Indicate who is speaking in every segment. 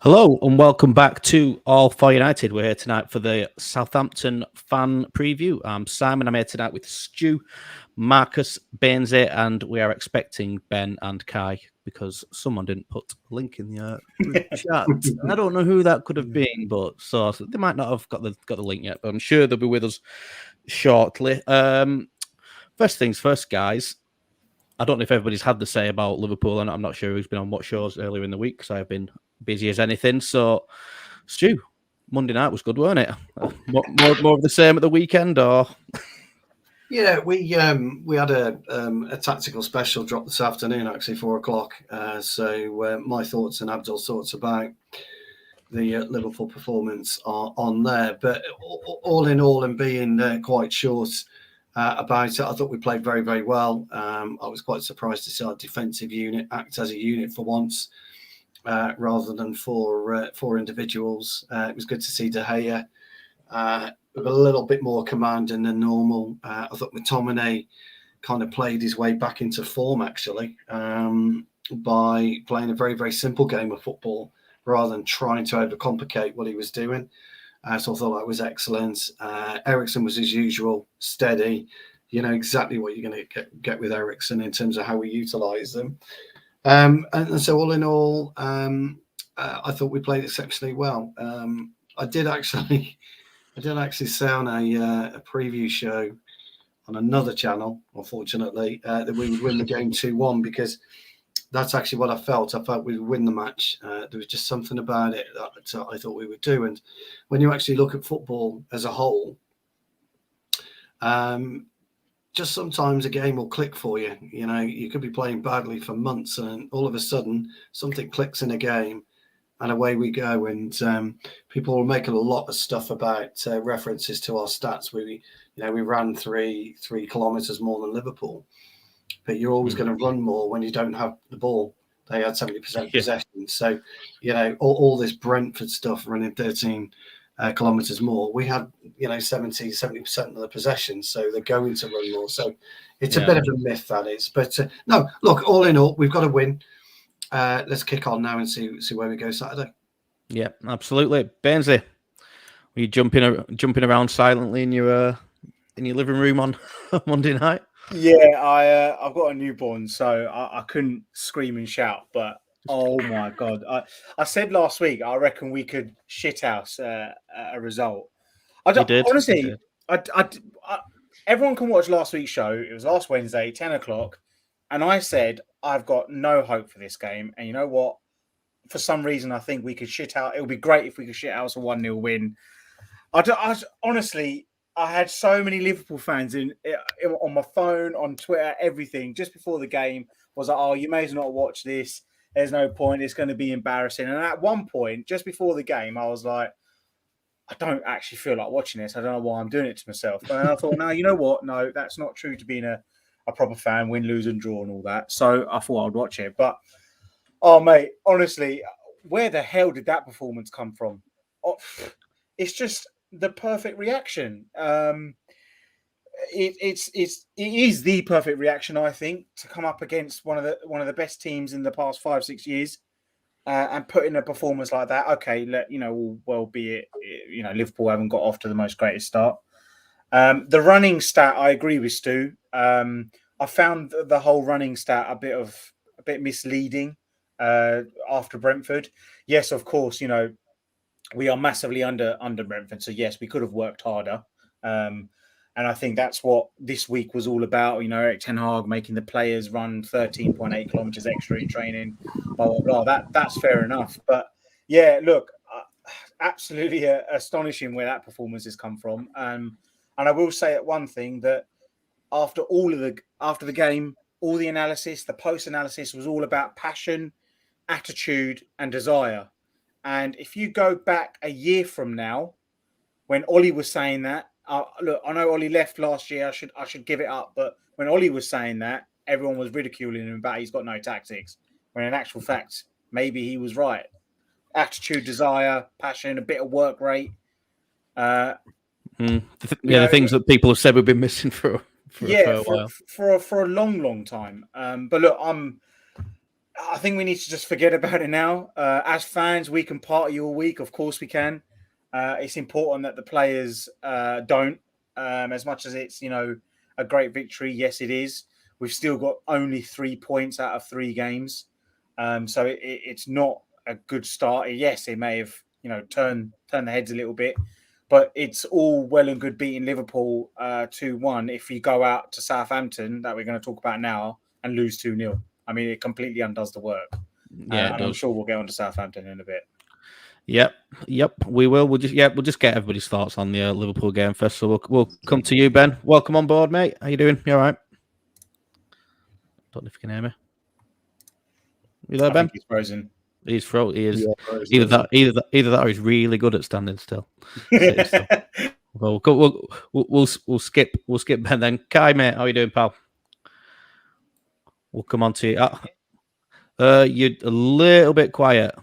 Speaker 1: Hello and welcome back to All for United. We're here tonight for the Southampton fan preview. I'm Simon. I'm here tonight with Stu, Marcus, Bainsy, and we are expecting Ben and Kai because someone didn't put a link in the group chat. I don't know who that could have been, but so they might not have got the link yet. But I'm sure they'll be with us shortly. First things first, guys. I don't know if everybody's had the say about Liverpool, and I'm not sure who's been on what shows earlier in the week because I've been busy as anything. So, Stu, Monday night was good, weren't it? More of the same at the weekend, or?
Speaker 2: Yeah, we had a tactical special drop this afternoon, actually 4:00. So my thoughts and Abdul's thoughts about the Liverpool performance are on there. But all in all, and being quite short about it, I thought we played very, very well. I was quite surprised to see our defensive unit act as a unit for once, rather than four individuals. It was good to see De Gea with a little bit more commanding than normal. I thought McTominay kind of played his way back into form, actually, by playing a very, very simple game of football rather than trying to overcomplicate what he was doing. So I thought that was excellent. Eriksen was, as usual, steady. You know exactly what you're going to get with Eriksen in terms of how we utilise them. And so all in all, I thought we played exceptionally well. I did actually say on a preview show on another channel, unfortunately, that we would win the game 2-1 because that's actually what I felt. I felt we would win the match. There was just something about it that I thought we would do. And when you actually look at football as a whole, just sometimes a game will click for you. You know, you could be playing badly for months and all of a sudden something clicks in a game and away we go. And people will make a lot of stuff about references to our stats. We ran three kilometres more than Liverpool. But you're always going to run more when you don't have the ball. They had 70% possession. So, all this Brentford stuff running 13 kilometres more. We had, 70% of the possession. So they're going to run more. So it's a bit of a myth, that is. But no, look, all in all, we've got to win. Let's kick on now and see where we go Saturday. Yeah,
Speaker 1: absolutely. Bainsy, were you jumping around silently in your living room on Monday night?
Speaker 3: Yeah, I've got a newborn, so I couldn't scream and shout. But oh my god, I said last week I reckon we could shithouse a result. Honestly, everyone can watch last week's show. It was last Wednesday, 10 o'clock, and I said I've got no hope for this game. And you know what? For some reason, I think we could shit out. It would be great if we could shit out a 1-0 win. Honestly. I had so many Liverpool fans on my phone, on Twitter, everything. Just before the game was like, oh, you may as well not watch this. There's no point. It's going to be embarrassing. And at one point, just before the game, I was like, I don't actually feel like watching this. I don't know why I'm doing it to myself. And I thought, no, you know what? No, that's not true to being a proper fan, win, lose and draw and all that. So I thought I'd watch it. But, oh, mate, honestly, where the hell did that performance come from? Oh, it's just the perfect reaction. It is the perfect reaction, I think, to come up against one of the best teams in the past 5-6 years and put in a performance like that. Okay, well be it. Liverpool haven't got off to the most greatest start. The running stat, I agree with Stu. I found the whole running stat a bit misleading after Brentford. Yes, of course, we are massively under Brentford. So, yes, we could have worked harder. And I think that's what this week was all about. Erik ten Hag making the players run 13.8 kilometres extra in training, blah, blah, blah. That's fair enough. But, yeah, look, absolutely astonishing where that performance has come from. And I will say one thing, that after the game, all the analysis, the post-analysis was all about passion, attitude and desire. And if you go back a year from now, when Ollie was saying that, look, I know Ollie left last year. I should give it up. But when Ollie was saying that, everyone was ridiculing him about he's got no tactics. When in actual fact, maybe he was right. Attitude, desire, passion, a bit of work rate.
Speaker 1: The things that people have said we've been missing for a while.
Speaker 3: For a long, long time. But look, I think we need to just forget about it now. As fans, we can party all week. Of course, we can. It's important that the players don't. As much as it's a great victory, yes, it is. We've still got only 3 points out of 3 games, so it's not a good start. Yes, it may have turned the heads a little bit, but it's all well and good beating Liverpool 2-1 if you go out to Southampton, that we're going to talk about now, and lose 2-0. I mean, it completely undoes the work.
Speaker 1: Yeah,
Speaker 3: and I'm sure we'll get on to Southampton in a bit.
Speaker 1: Yep, we will. We'll just get everybody's thoughts on the Liverpool game first. So we'll come to you, Ben. Welcome on board, mate. How you doing? You all right? Don't know if you can hear me. You there, Ben?
Speaker 3: I think he's frozen.
Speaker 1: He's frozen. He is.
Speaker 2: Yeah,
Speaker 1: either that, or he's really good at standing still. Well, we'll skip Ben then. Kai, mate, how you doing, pal? We'll come on to you. You're a little bit quiet.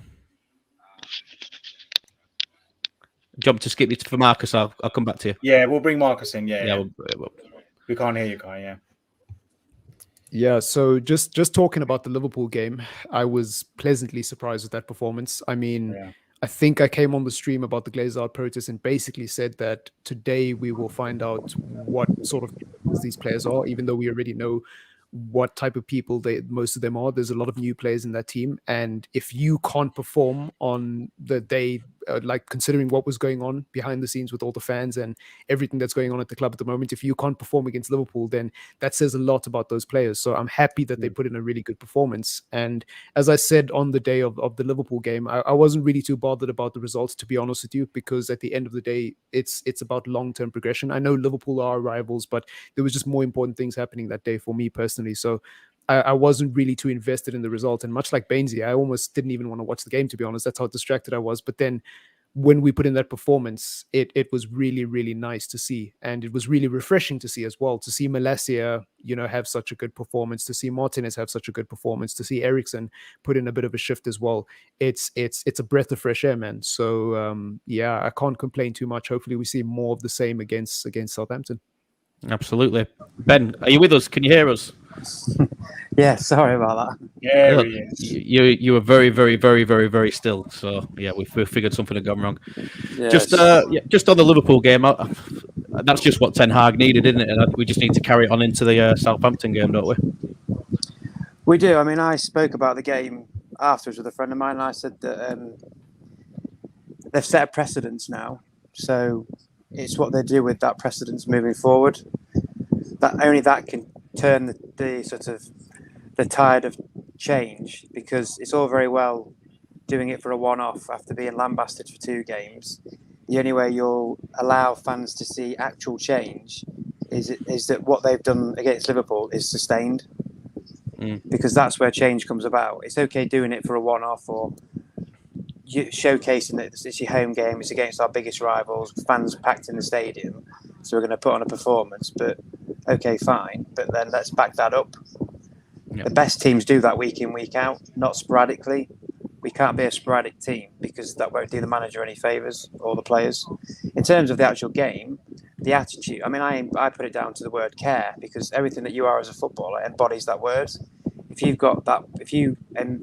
Speaker 1: Jump to skip it for Marcus. I'll come back to you.
Speaker 3: Yeah, we'll bring Marcus in. Yeah.
Speaker 1: We'll...
Speaker 3: We can't hear you, Kai. Yeah.
Speaker 4: Yeah, so just talking about the Liverpool game, I was pleasantly surprised with that performance. I mean, I think I came on the stream about the Glazed protest and basically said that today we will find out what sort of these players are, even though we already know what type of people most of them are. There's a lot of new players in that team, and if you can't perform on the day, like considering what was going on behind the scenes with all the fans and everything that's going on at the club at the moment, if you can't perform against Liverpool, then that says a lot about those players. So I'm happy that they put in a really good performance. And as I said on the day of the Liverpool game, I wasn't really too bothered about the results, to be honest with you, because at the end of the day, it's about long-term progression. I know Liverpool are rivals, but there was just more important things happening that day for me personally. So I wasn't really too invested in the result. And much like Bainesy, I almost didn't even want to watch the game, to be honest. That's how distracted I was. But then when we put in that performance, it was really, really nice to see. And it was really refreshing to see as well, to see Malacia, have such a good performance, to see Martinez have such a good performance, to see Eriksen put in a bit of a shift as well. It's a breath of fresh air, man. So, I can't complain too much. Hopefully we see more of the same against Southampton.
Speaker 1: Absolutely. Ben, are you with us? Can you hear us?
Speaker 5: Yeah, sorry about that.
Speaker 3: Yeah,
Speaker 1: you were very, very, very, very, very still. So yeah, we figured something had gone wrong.
Speaker 5: Yes.
Speaker 1: Just on the Liverpool game, that's just what Ten Hag needed, isn't it? And we just need to carry it on into the Southampton game, don't we?
Speaker 5: We do. I mean, I spoke about the game afterwards with a friend of mine, and I said that they've set a precedence now. So it's what they do with that precedence moving forward. That only that can turn the sort of the tide of change, because it's all very well doing it for a one-off after being lambasted for 2 games. The only way you'll allow fans to see actual change is that what they've done against Liverpool is sustained, because that's where change comes about. It's okay doing it for a one-off or showcasing that it's your home game, it's against our biggest rivals, fans packed in the stadium, so we're going to put on a performance. But okay, fine, but then let's back that up. The best teams do that week in, week out, not sporadically. We can't be a sporadic team, because that won't do the manager any favours or the players. In terms of the actual game, the attitude, I mean, I put it down to the word care, because everything that you are as a footballer embodies that word. If you've got that, if you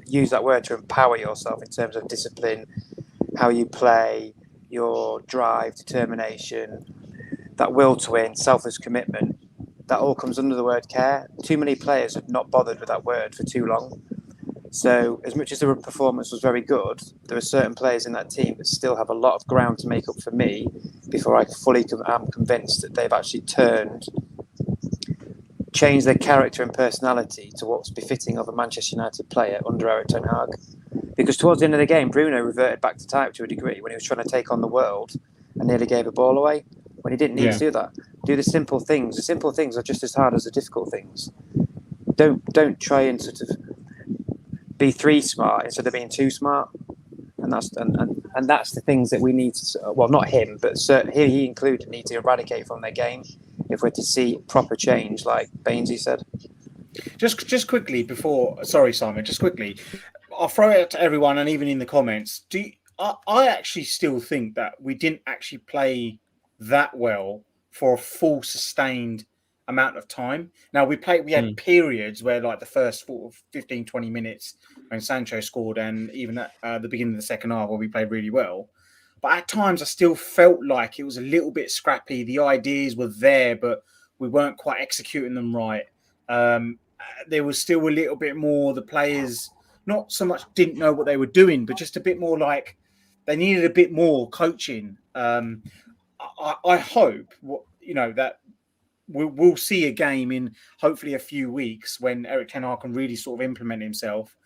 Speaker 5: use that word to empower yourself in terms of discipline, how you play, your drive, determination, that will to win, selfless commitment, that all comes under the word care. Too many players have not bothered with that word for too long. So as much as the performance was very good, there are certain players in that team that still have a lot of ground to make up for me before I fully am convinced that they've actually changed their character and personality to what's befitting of a Manchester United player under Erik ten Hag. Because towards the end of the game, Bruno reverted back to type to a degree when he was trying to take on the world and nearly gave a ball away, when he didn't need to do that. Do the simple things. The simple things are just as hard as the difficult things. Don't try and sort of be 3 smart instead of being 2 smart. And that's the things that we need to, well, not him, but he included, need to eradicate from their game if we're to see proper change, like Bainesy said.
Speaker 3: Just quickly before, sorry, Simon, just quickly, I'll throw it out to everyone, and even in the comments, I actually still think that we didn't actually play that well for a full sustained amount of time. Now we had periods where like the first 15, 20 minutes when Sancho scored, and even at the beginning of the second half where we played really well. But at times I still felt like it was a little bit scrappy. The ideas were there, but we weren't quite executing them right. There was still a little bit more. The players not so much didn't know what they were doing, but just a bit more like they needed a bit more coaching. I hope that we'll see a game in hopefully a few weeks when Erik ten Hag can really sort of implement himself.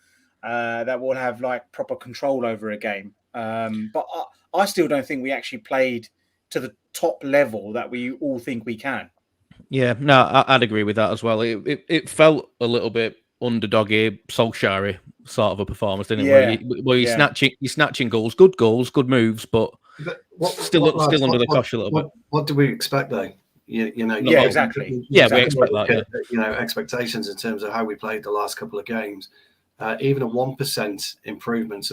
Speaker 3: That will have like proper control over a game. But I still don't think we actually played to the top level that we all think we can.
Speaker 1: Yeah, no, I'd agree with that as well. It felt a little bit underdoggy, Solskjaer sort of a performance, didn't it? Where you're snatching goals, good moves, but still under the cosh a little bit.
Speaker 2: What do we expect though?
Speaker 3: Exactly.
Speaker 1: We expect that.
Speaker 2: Expectations in terms of how we played the last couple of games. Even a 1% improvement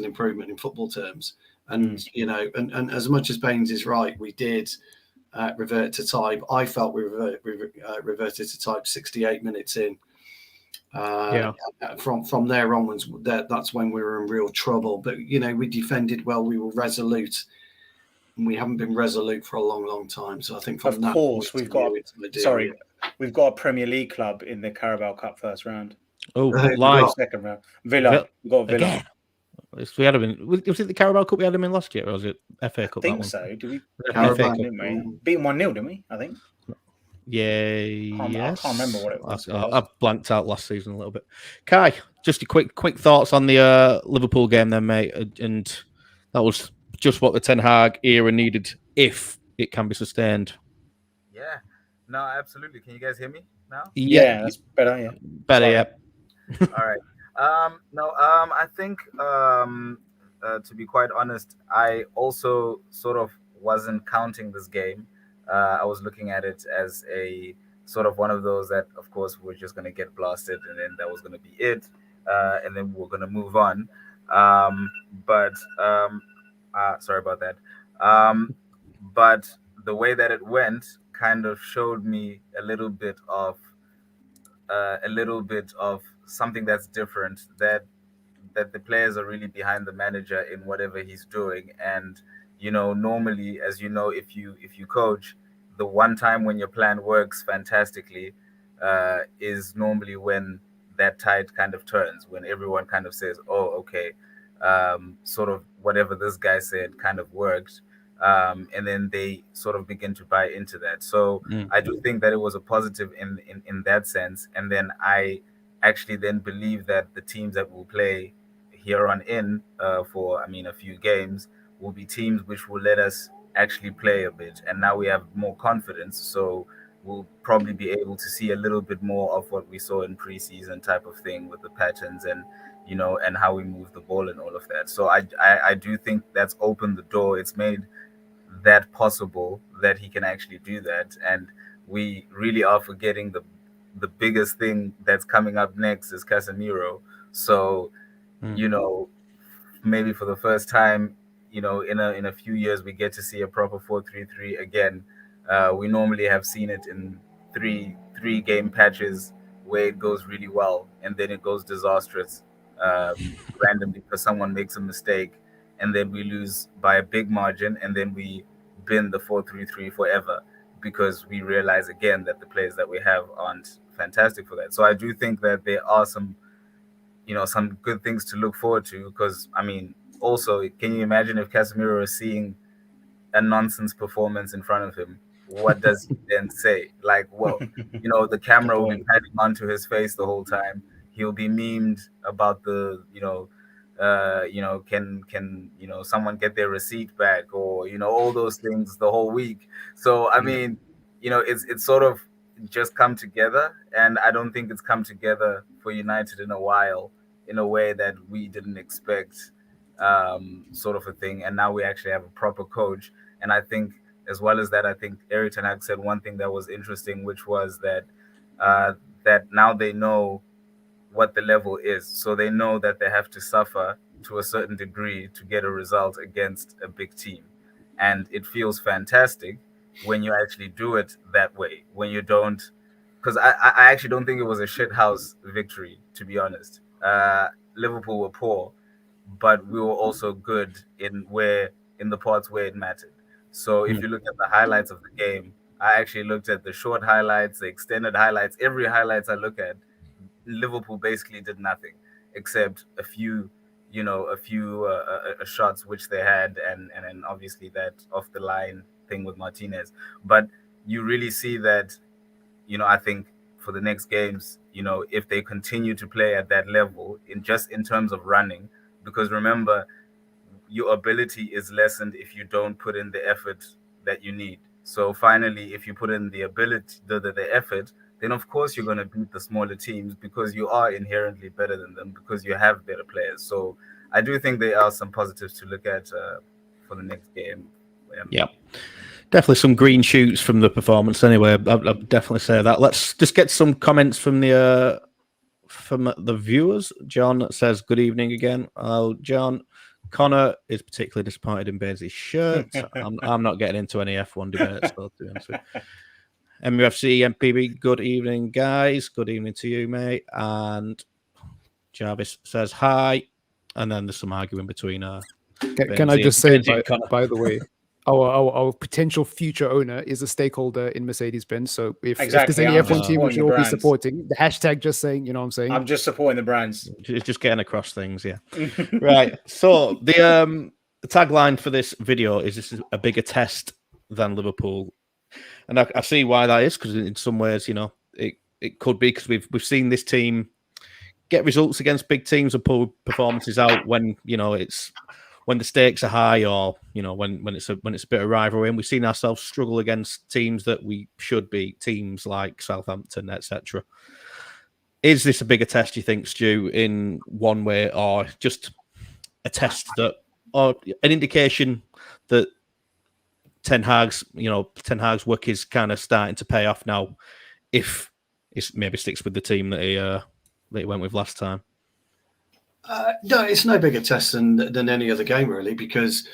Speaker 2: in football terms, and and as much as Baines is right, we did revert to type. I felt we reverted to type 68 minutes in. From there onwards, that's when we were in real trouble. But we defended well. We were resolute. And we haven't been resolute for a long time. So I think from that point
Speaker 3: we've got a Premier League club in the Carabao Cup first round.
Speaker 1: Oh, live
Speaker 3: second round. Villa. We've got Villa.
Speaker 1: Again. We had him in. Was it the Carabao Cup we had him in last year, or was it FA Cup?
Speaker 3: I think so. Did we?
Speaker 2: Carabao,
Speaker 3: didn't we? Beat 1-0, didn't we? I think.
Speaker 1: Yeah.
Speaker 3: I can't remember what it was.
Speaker 1: I've blanked out last season a little bit. Kai, just your quick thoughts on the Liverpool game, then, mate. And that was just what the Ten Hag era needed, if it can be sustained.
Speaker 6: Yeah. No, absolutely. Can you guys hear me now?
Speaker 3: Yeah, that's better. Yeah.
Speaker 1: Better. Yeah.
Speaker 6: All right. I think to be quite honest, I also sort of wasn't counting this game. I was looking at it as a sort of one of those that, of course, we're just going to get blasted, and then that was going to be it, and then we're going to move on. Sorry about that. But the way that it went kind of showed me a little bit of something that's different, that the players are really behind the manager in whatever he's doing. And normally, as you know, if you coach, the one time when your plan works fantastically is normally when that tide kind of turns, when everyone kind of says, oh, okay, sort of whatever this guy said kind of worked, and then they sort of begin to buy into that. So I do think that it was a positive in that sense. And then I actually then believe that the teams that will play here on in for a few games will be teams which will let us actually play a bit. And now we have more confidence, so we'll probably be able to see a little bit more of what we saw in preseason type of thing, with the patterns and and how we move the ball and all of that. So I do think that's opened the door. It's made that possible that he can actually do that. And we really are forgetting the biggest thing that's coming up next is Casemiro. So maybe for the first time in a few years we get to see a proper 4-3-3 again. We normally have seen it in three game patches where it goes really well and then it goes disastrous randomly because someone makes a mistake, and then we lose by a big margin, and then we bin the 4-3-3 forever because we realize again that the players that we have aren't fantastic for that. So I do think that there are some good things to look forward to, because also, can you imagine if Casemiro is seeing a nonsense performance in front of him? What does he then say? Like, well, the camera will be panning onto his face the whole time. He'll be memed about the, can someone get their receipt back, or all those things the whole week. So it's sort of just come together, and I don't think it's come together for United in a while, in a way that we didn't expect, sort of a thing. And now we actually have a proper coach. And I think, as well as that, I think Erik ten Hag said one thing that was interesting, which was that that now they know what the level is. So they know that they have to suffer to a certain degree to get a result against a big team. And it feels fantastic when you actually do it that way, when you don't because I actually don't think it was a shithouse victory, to be honest. Liverpool were poor, but we were also good in the parts where it mattered. So if you look at the highlights of the game, I actually looked at the short highlights, the extended highlights, every highlights I look at, Liverpool basically did nothing except a few shots which they had, and then obviously that off the line thing with Martinez. But you really see that, I think for the next games, if they continue to play at that level in terms of running, because remember, your ability is lessened if you don't put in the effort that you need. So finally, if you put in the ability, the effort, then of course you're going to beat the smaller teams because you are inherently better than them because you have better players. So I do think there are some positives to look at for the next game.
Speaker 1: Yeah. Definitely some green shoots from the performance anyway. I'll definitely say that. Let's just get some comments from the viewers. John says, good evening again. Oh, John. Connor is particularly disappointed in Baines' shirt. I'm not getting into any F1 debates, though, to be honest with you. MUFC MPB, good evening, guys. Good evening to you, mate. And Jarvis says hi. And then there's some arguing between
Speaker 4: Can I just say, by the way, our potential future owner is a stakeholder in Mercedes-Benz. So if there's any F1 team we should all be supporting, the hashtag just saying, you know what I'm saying?
Speaker 3: I'm just supporting the brands.
Speaker 1: Just getting across things, yeah. Right. So the tagline for this video is, this is a bigger test than Liverpool. And I see why that is, because in some ways, it could be because we've seen this team get results against big teams and pull performances out when when the stakes are high, or when it's a bit of rivalry, and we've seen ourselves struggle against teams that we should beat, teams like Southampton, etc. Is this a bigger test, you think, Stu, in one way, or just a test or an indication that Ten Hag's work is kind of starting to pay off now, if it maybe sticks with the team that he went with last time?
Speaker 2: No, it's no bigger test than any other game, really, because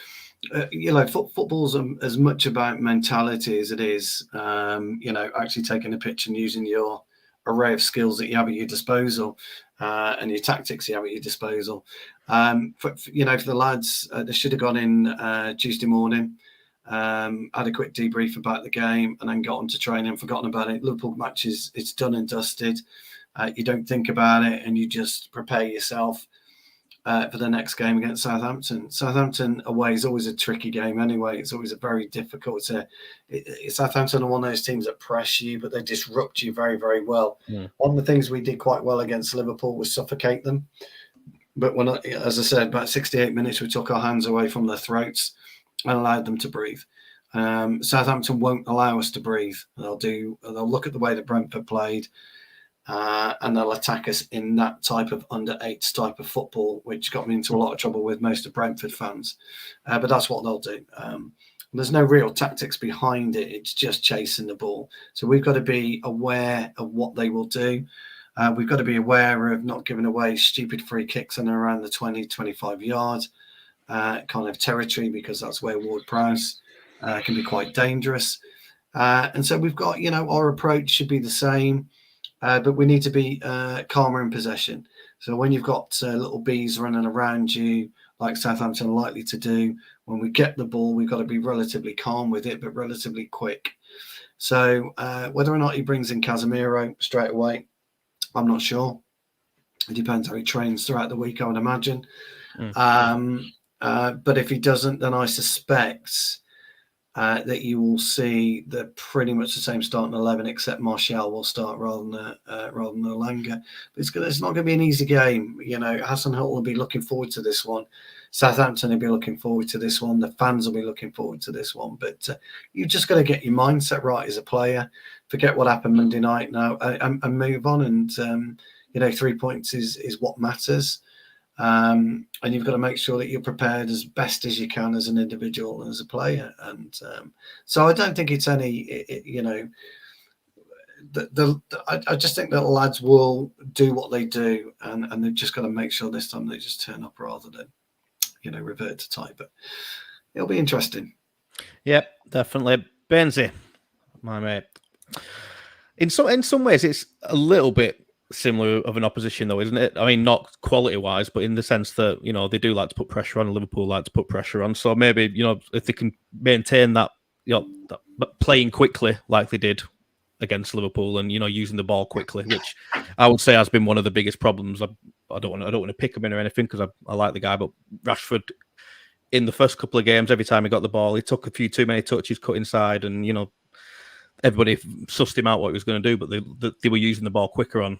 Speaker 2: football's as much about mentality as it is, actually taking a pitch and using your array of skills that you have at your disposal and your tactics you have at your disposal. For the lads, they should have gone in Tuesday morning, had a quick debrief about the game, and then got on to training and forgotten about it. Liverpool match it's done and dusted. You don't think about it, and you just prepare yourself for the next game against Southampton. Southampton away is always a tricky game anyway. It's always a very difficult. Southampton are one of those teams that press you, but they disrupt you very, very well. Yeah. One of the things we did quite well against Liverpool was suffocate them. But as I said, about 68 minutes, we took our hands away from their throats and allowed them to breathe. Southampton won't allow us to breathe. They'll look at the way that Brentford played. And they'll attack us in that type of under-8s type of football, which got me into a lot of trouble with most of Brentford fans. But that's what they'll do. There's no real tactics behind it. It's just chasing the ball. So we've got to be aware of what they will do. We've got to be aware of not giving away stupid free kicks in around the 20, 25 yard kind of territory, because that's where Ward-Prowse can be quite dangerous. And so we've got, our approach should be the same. But we need to be calmer in possession. So when you've got little bees running around you, like Southampton are likely to do, when we get the ball, we've got to be relatively calm with it, but relatively quick. So whether or not he brings in Casemiro straight away, I'm not sure. It depends how he trains throughout the week, I would imagine. But if he doesn't, then I suspect that you will see pretty much the same starting 11, except Martial will start rather than Elanga. But it's not going to be an easy game. Hassan Hull will be looking forward to this one. Southampton will be looking forward to this one. The fans will be looking forward to this one. But you've just got to get your mindset right as a player. Forget what happened Monday night now and move on. And 3 points is what matters. And you've got to make sure that you're prepared as best as you can as an individual and as a player. And so I don't think it's any, I just think that lads will do what they do, and they've just got to make sure this time they just turn up rather than, revert to type. But it'll be interesting.
Speaker 1: Yep, definitely. Benzi, my mate. In some ways, it's a little bit similar of an opposition, though, isn't it? I mean, not quality-wise, but in the sense that, you know, they do like to put pressure on. Liverpool like to put pressure on. So maybe, you know, if they can maintain that, you know, that playing quickly like they did against Liverpool, and, you know, using the ball quickly, which I would say has been one of the biggest problems. I don't want to pick him in or anything, because I like the guy, but Rashford, in the first couple of games, every time he got the ball, he took a few too many touches, cut inside, and, you know, everybody sussed him out what he was going to do, but they were using the ball quicker on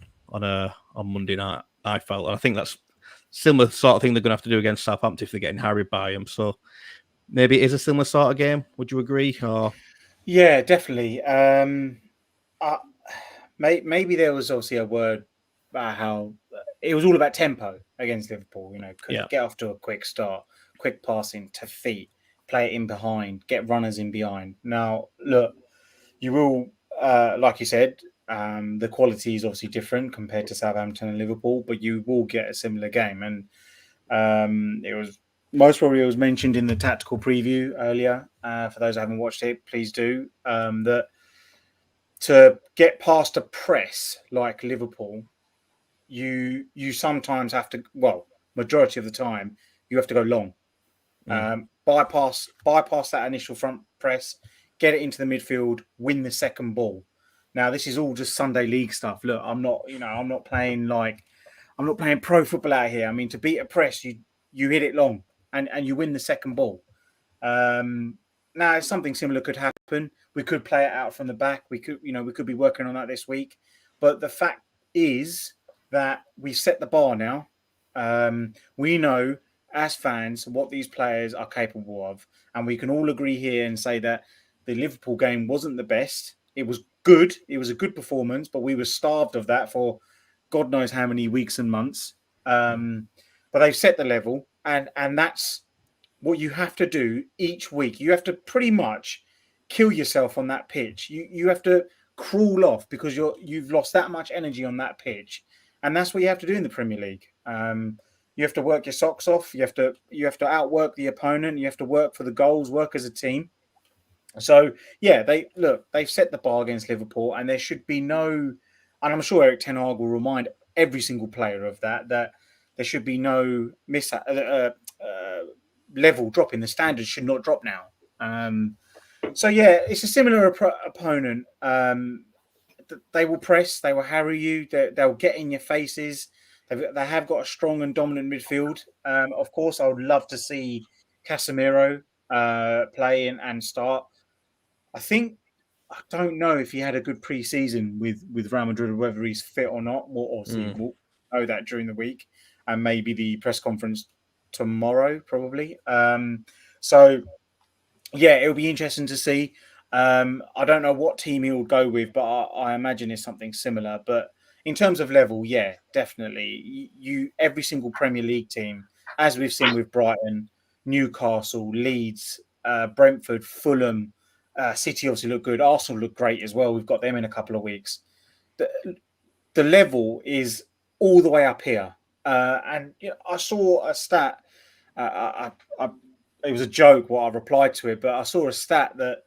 Speaker 1: Monday night, I felt. And I think that's similar sort of thing they're going to have to do against Southampton if they're getting harried by him. So maybe it is a similar sort of game. Would you agree? Or
Speaker 3: Yeah, definitely. Maybe there was obviously a word about how it was all about tempo against Liverpool. You know, get off to a quick start, quick passing to feet, play it in behind, get runners in behind. Now, look, you will, like you said, the quality is obviously different compared to Southampton and Liverpool, but you will get a similar game. And it was most probably, it was mentioned in the tactical preview earlier. For those who haven't watched it, please do. That to get past a press like Liverpool, you sometimes have to, well, majority of the time, you have to go long. Bypass that initial front press, get it into the midfield, win the second ball. Now, this is all just Sunday league stuff. Look, I'm not playing pro football out here. I mean, to beat a press, you hit it long and you win the second ball. Now, something similar could happen. We could play it out from the back. We could be working on that this week. But the fact is that we've set the bar now. We know as fans what these players are capable of, and we can all agree here and say that the Liverpool game wasn't the best. It was good. It was a good performance, but we were starved of that for God knows how many weeks and months. But they've set the level, and that's what you have to do each week. You have to pretty much kill yourself on that pitch. You have to crawl off because you've lost that much energy on that pitch, and that's what you have to do in the Premier League. You have to work your socks off. You have to outwork the opponent. You have to work for the goals, work as a team. So yeah, they've set the bar against Liverpool, and there should be no, and I'm sure Erik ten Hag will remind every single player of that there should be no level drop in the standards should not drop now. So yeah, it's a similar opponent. They will press, they will harry you, they'll get in your faces. They have got a strong and dominant midfield. Of course, I would love to see Casemiro play and start. I don't know if he had a good pre-season with Real Madrid, whether he's fit or not. We'll know that during the week, and maybe the press conference tomorrow, probably. So, yeah, it'll be interesting to see. I don't know what team he will go with, but I imagine it's something similar. But in terms of level, yeah, definitely. Every single Premier League team, as we've seen with Brighton, Newcastle, Leeds, Brentford, Fulham, City obviously look good. Arsenal look great as well. We've got them in a couple of weeks. The level is all the way up here. And I saw a stat. It was a joke what I replied to it, but I saw a stat that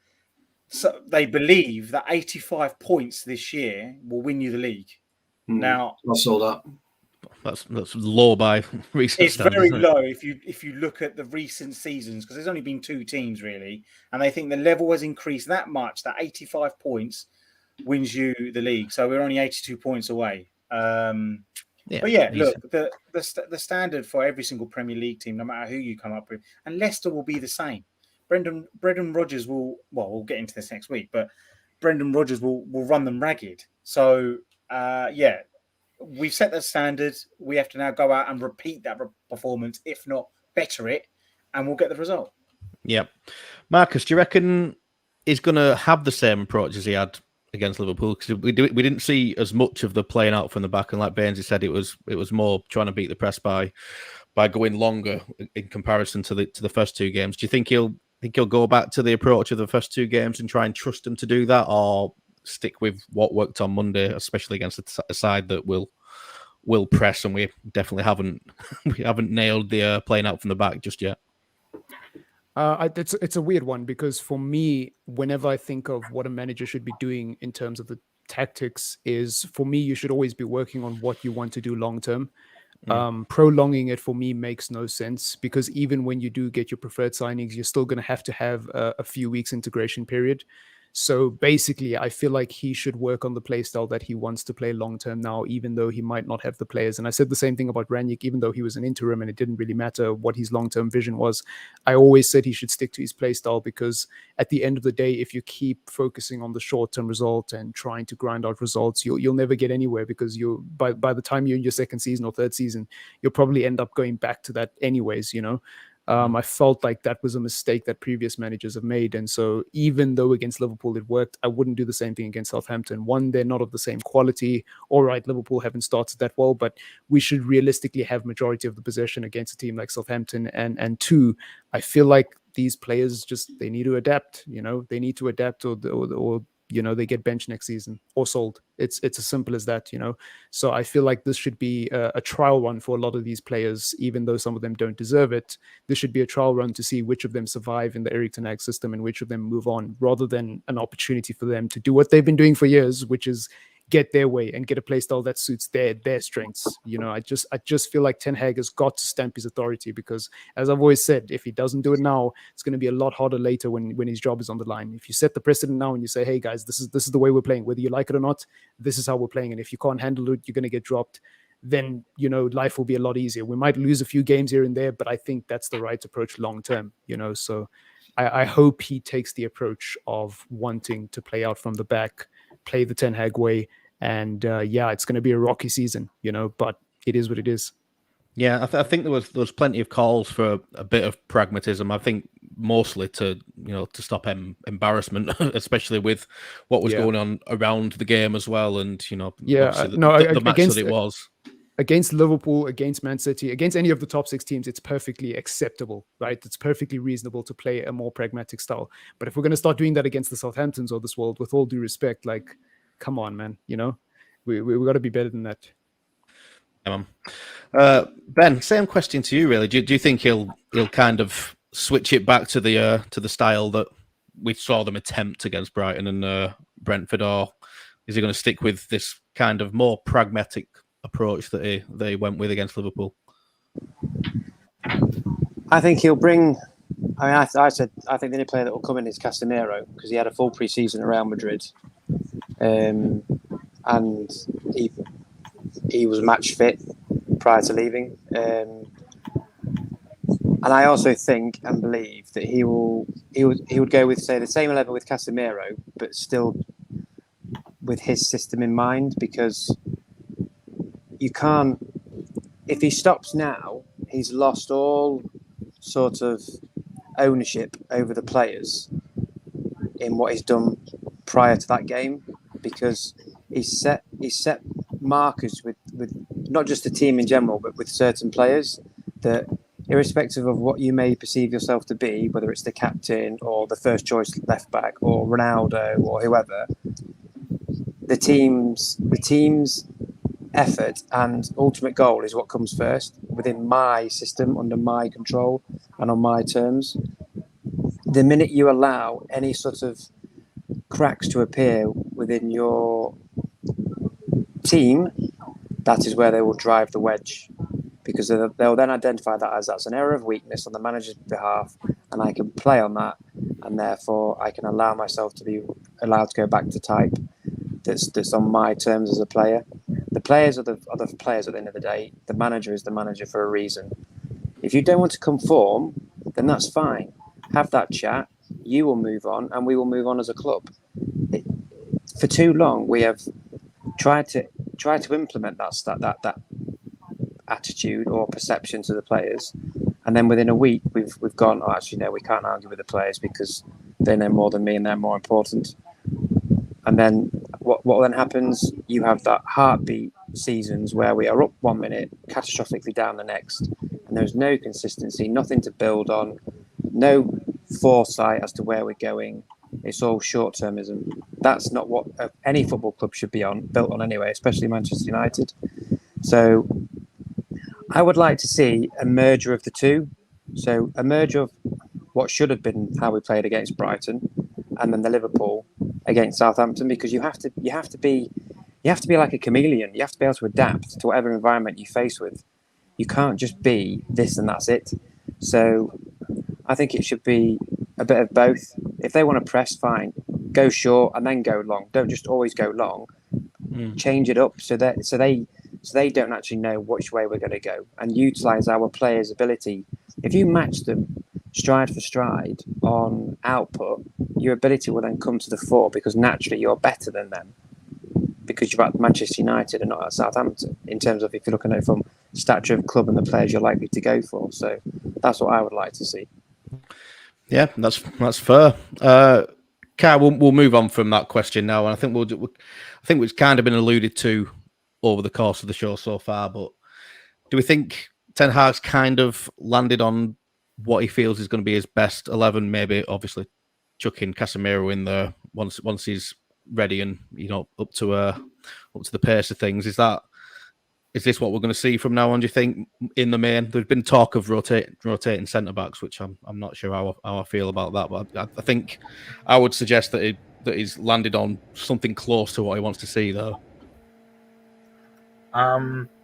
Speaker 3: they believe that 85 points this year will win you the league. Now,
Speaker 2: I saw that.
Speaker 1: That's low by recent.
Speaker 3: It's very low if you look at the recent seasons, because there's only been 2 teams really, and they think the level has increased that much that 85 points wins you the league. So we're only 82 points away. But yeah, look, the standard for every single Premier League team, no matter who you come up with, and Leicester will be the same. Brendan Rodgers we'll get into this next week, but Brendan Rodgers will run them ragged. So yeah. We've set the standard. We have to now go out and repeat that performance, if not better it, and we'll get the result.
Speaker 1: Yeah. Marcus, do you reckon he's going to have the same approach as he had against Liverpool? Because we didn't see as much of the playing out from the back, and like Bainesy said, it was more trying to beat the press by going longer in comparison to the first 2 games. Do you think he'll go back to the approach of the first 2 games and try and trust them to do that, or stick with what worked on Monday, especially against a side that will press, and we definitely haven't nailed the playing out from the back just yet?
Speaker 4: It's a weird one, because for me, whenever I think of what a manager should be doing in terms of the tactics is, for me, you should always be working on what you want to do long term. Prolonging it for me makes no sense, because even when you do get your preferred signings, you're still going to have a few weeks integration period. So basically, I feel like he should work on the play style that he wants to play long term now, even though he might not have the players. And I said the same thing about Ranić, even though he was an interim and it didn't really matter what his long term vision was. I always said he should stick to his play style, because at the end of the day, if you keep focusing on the short term result and trying to grind out results, you'll never get anywhere, because by the time you're in your second season or third season, you'll probably end up going back to that anyways, you know. I felt like that was a mistake that previous managers have made. And so even though against Liverpool it worked, I wouldn't do the same thing against Southampton. One, they're not of the same quality. All right, Liverpool haven't started that well, but we should realistically have majority of the possession against a team like Southampton. And two, I feel like these players they need to adapt. You know, they need to adapt, or you know, they get benched next season or sold. It's as simple as that, you know. So I feel like this should be a trial run for a lot of these players, even though some of them don't deserve it. This should be a trial run to see which of them survive in the Erik ten Hag system and which of them move on, rather than an opportunity for them to do what they've been doing for years, which is get their way and get a play style that suits their strengths. You know, I just feel like Ten Hag has got to stamp his authority, because as I've always said, if he doesn't do it now, it's going to be a lot harder later when his job is on the line. If you set the precedent now and you say, hey guys, this is the way we're playing, whether you like it or not, this is how we're playing, and if you can't handle it, you're going to get dropped, then, you know, life will be a lot easier. We might lose a few games here and there, but I think that's the right approach long term, you know. So I hope he takes the approach of wanting to play out from the back, play the Ten Hag way. And it's going to be a rocky season, you know, but it is what it is.
Speaker 1: Yeah, I think there was plenty of calls for a bit of pragmatism. I think mostly to stop embarrassment, especially with what was going on around the game as well. And the match that it was
Speaker 4: against Liverpool, against Man City, against any of the top 6 teams, it's perfectly acceptable, right? It's perfectly reasonable to play a more pragmatic style. But if we're going to start doing that against the Southamptons of this world, with all due respect, like, come on, man, you know, we got to be better than that.
Speaker 1: Ben, same question to you, really. Do you think he'll kind of switch it back to the style that we saw them attempt against Brighton and Brentford, or is he going to stick with this kind of more pragmatic approach that they went with against Liverpool?
Speaker 5: I think he'll bring. I mean, I said I think the only player that will come in is Casemiro, because he had a full pre-season at Real Madrid, and he was match fit prior to leaving. And I also think and believe that he would go with, say, the same 11 with Casemiro, but still with his system in mind, because you can't. If he stops now, he's lost all sort of ownership over the players in what he's done prior to that game, because he's set markers with not just the team in general, but with certain players that, irrespective of what you may perceive yourself to be, whether it's the captain or the first choice left back or Ronaldo or whoever, the team's effort and ultimate goal is what comes first within my system, under my control and on my terms. The minute you allow any sort of cracks to appear within your team, that is where they will drive the wedge, because they'll then identify that as that's an area of weakness on the manager's behalf, and I can play on that, and therefore I can allow myself to be allowed to go back to type that's on my terms as a player. The players are the players at the end of the day. The manager is the manager for a reason. If you don't want to conform, then that's fine. Have that chat. You will move on, and we will move on as a club. For too long, we have tried to implement that attitude or perception to the players, and then within a week we've gone, oh, actually no, we can't argue with the players because they know more than me and they're more important. And then what then happens? You have that heartbeat seasons where we are up 1 minute, catastrophically down the next, and there's no consistency, nothing to build on, no foresight as to where we're going. It's all short-termism. That's not what any football club should be built on anyway, especially Manchester United. So I would like to see a merger of the two. So a merger of what should have been how we played against Brighton, and then the Liverpool against Southampton, because you have to be like a chameleon. You have to be able to adapt to whatever environment you face with. You can't just be this and that's it. So I think it should be a bit of both. If they want to press, fine, go short and then go long. Don't just always go long. Change it up so they don't actually know which way we're going to go, and utilize our players' ability. If you match them stride for stride on output, your ability will then come to the fore, because naturally you're better than them, because you're at Manchester United and not at Southampton, in terms of if you're looking at it from stature of club and the players you're likely to go for. So that's what I would like to see.
Speaker 1: Yeah, that's fair. Kai, we'll move on from that question now, and I think it's kind of been alluded to over the course of the show so far. But do we think Ten Hag's kind of landed on what he feels is going to be his best 11? Maybe, obviously, chucking Casemiro in there once he's ready and up to the pace of things. Is this what we're going to see from now on, do you think, in the main? There's been talk of rotating centre-backs, which I'm not sure how I feel about that. But I think I would suggest that he's landed on something close to what he wants to see, though.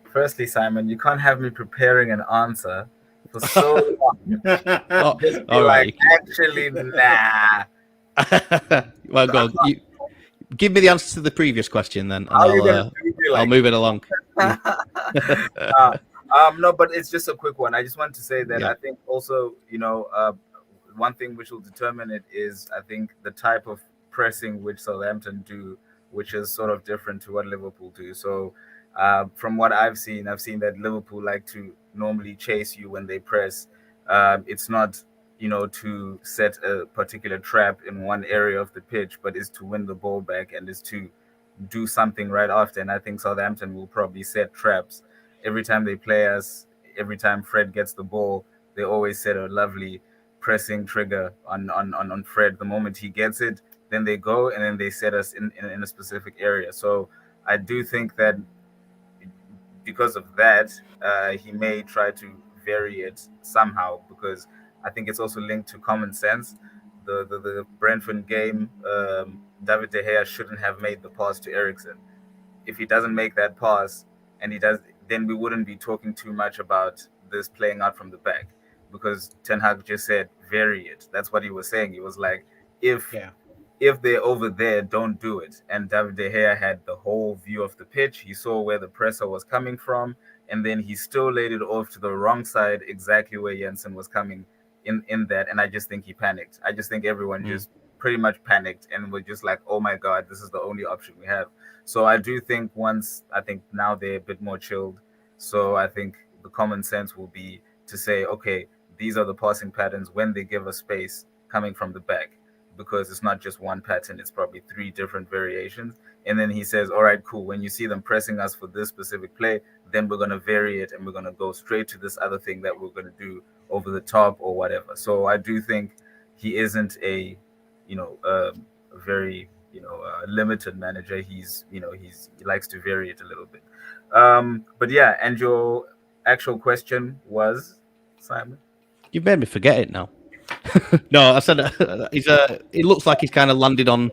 Speaker 6: Firstly, Simon, you can't have me preparing an answer for so long.
Speaker 1: All right.
Speaker 6: Actually, nah.
Speaker 1: Well, go on. Give me the answer to the previous question, then, and I'll move it along.
Speaker 6: No, but it's just a quick one. I just want to say that I think also, one thing which will determine it is, I think, the type of pressing which Southampton do, which is sort of different to what Liverpool do. So from what I've seen that Liverpool like to normally chase you when they press. It's not, to set a particular trap in one area of the pitch, but is to win the ball back and is to do something right after. And I think Southampton will probably set traps every time they play us. Every time Fred gets the ball, they always set a lovely pressing trigger on Fred. The moment he gets it, then they go and then they set us in a specific area. So I do think that because of that, he may try to vary it somehow, because I think it's also linked to common sense. The Brentford game, David De Gea shouldn't have made the pass to Eriksen. If he doesn't make that pass, and he does, then we wouldn't be talking too much about this playing out from the back, because Ten Hag just said vary it. That's what he was saying. He was like, if they're over there, don't do it. And David De Gea had the whole view of the pitch. He saw where the presser was coming from, and then he still laid it off to the wrong side, exactly where Jensen was coming in that. And I just think he panicked. I just think everyone just pretty much panicked and were just like, oh my God, this is the only option we have. So I do think now they're a bit more chilled. So I think the common sense will be to say, okay, these are the passing patterns when they give us space coming from the back, because it's not just one pattern, it's probably 3 different variations. And then he says, all right, cool. When you see them pressing us for this specific play, then we're going to vary it and we're going to go straight to this other thing that we're going to do over the top or whatever. So I do think he isn't a very, limited manager. He likes to vary it a little bit. But yeah, and your actual question was, Simon?
Speaker 1: You've made me forget it now. No, I said it looks like he's kind of landed on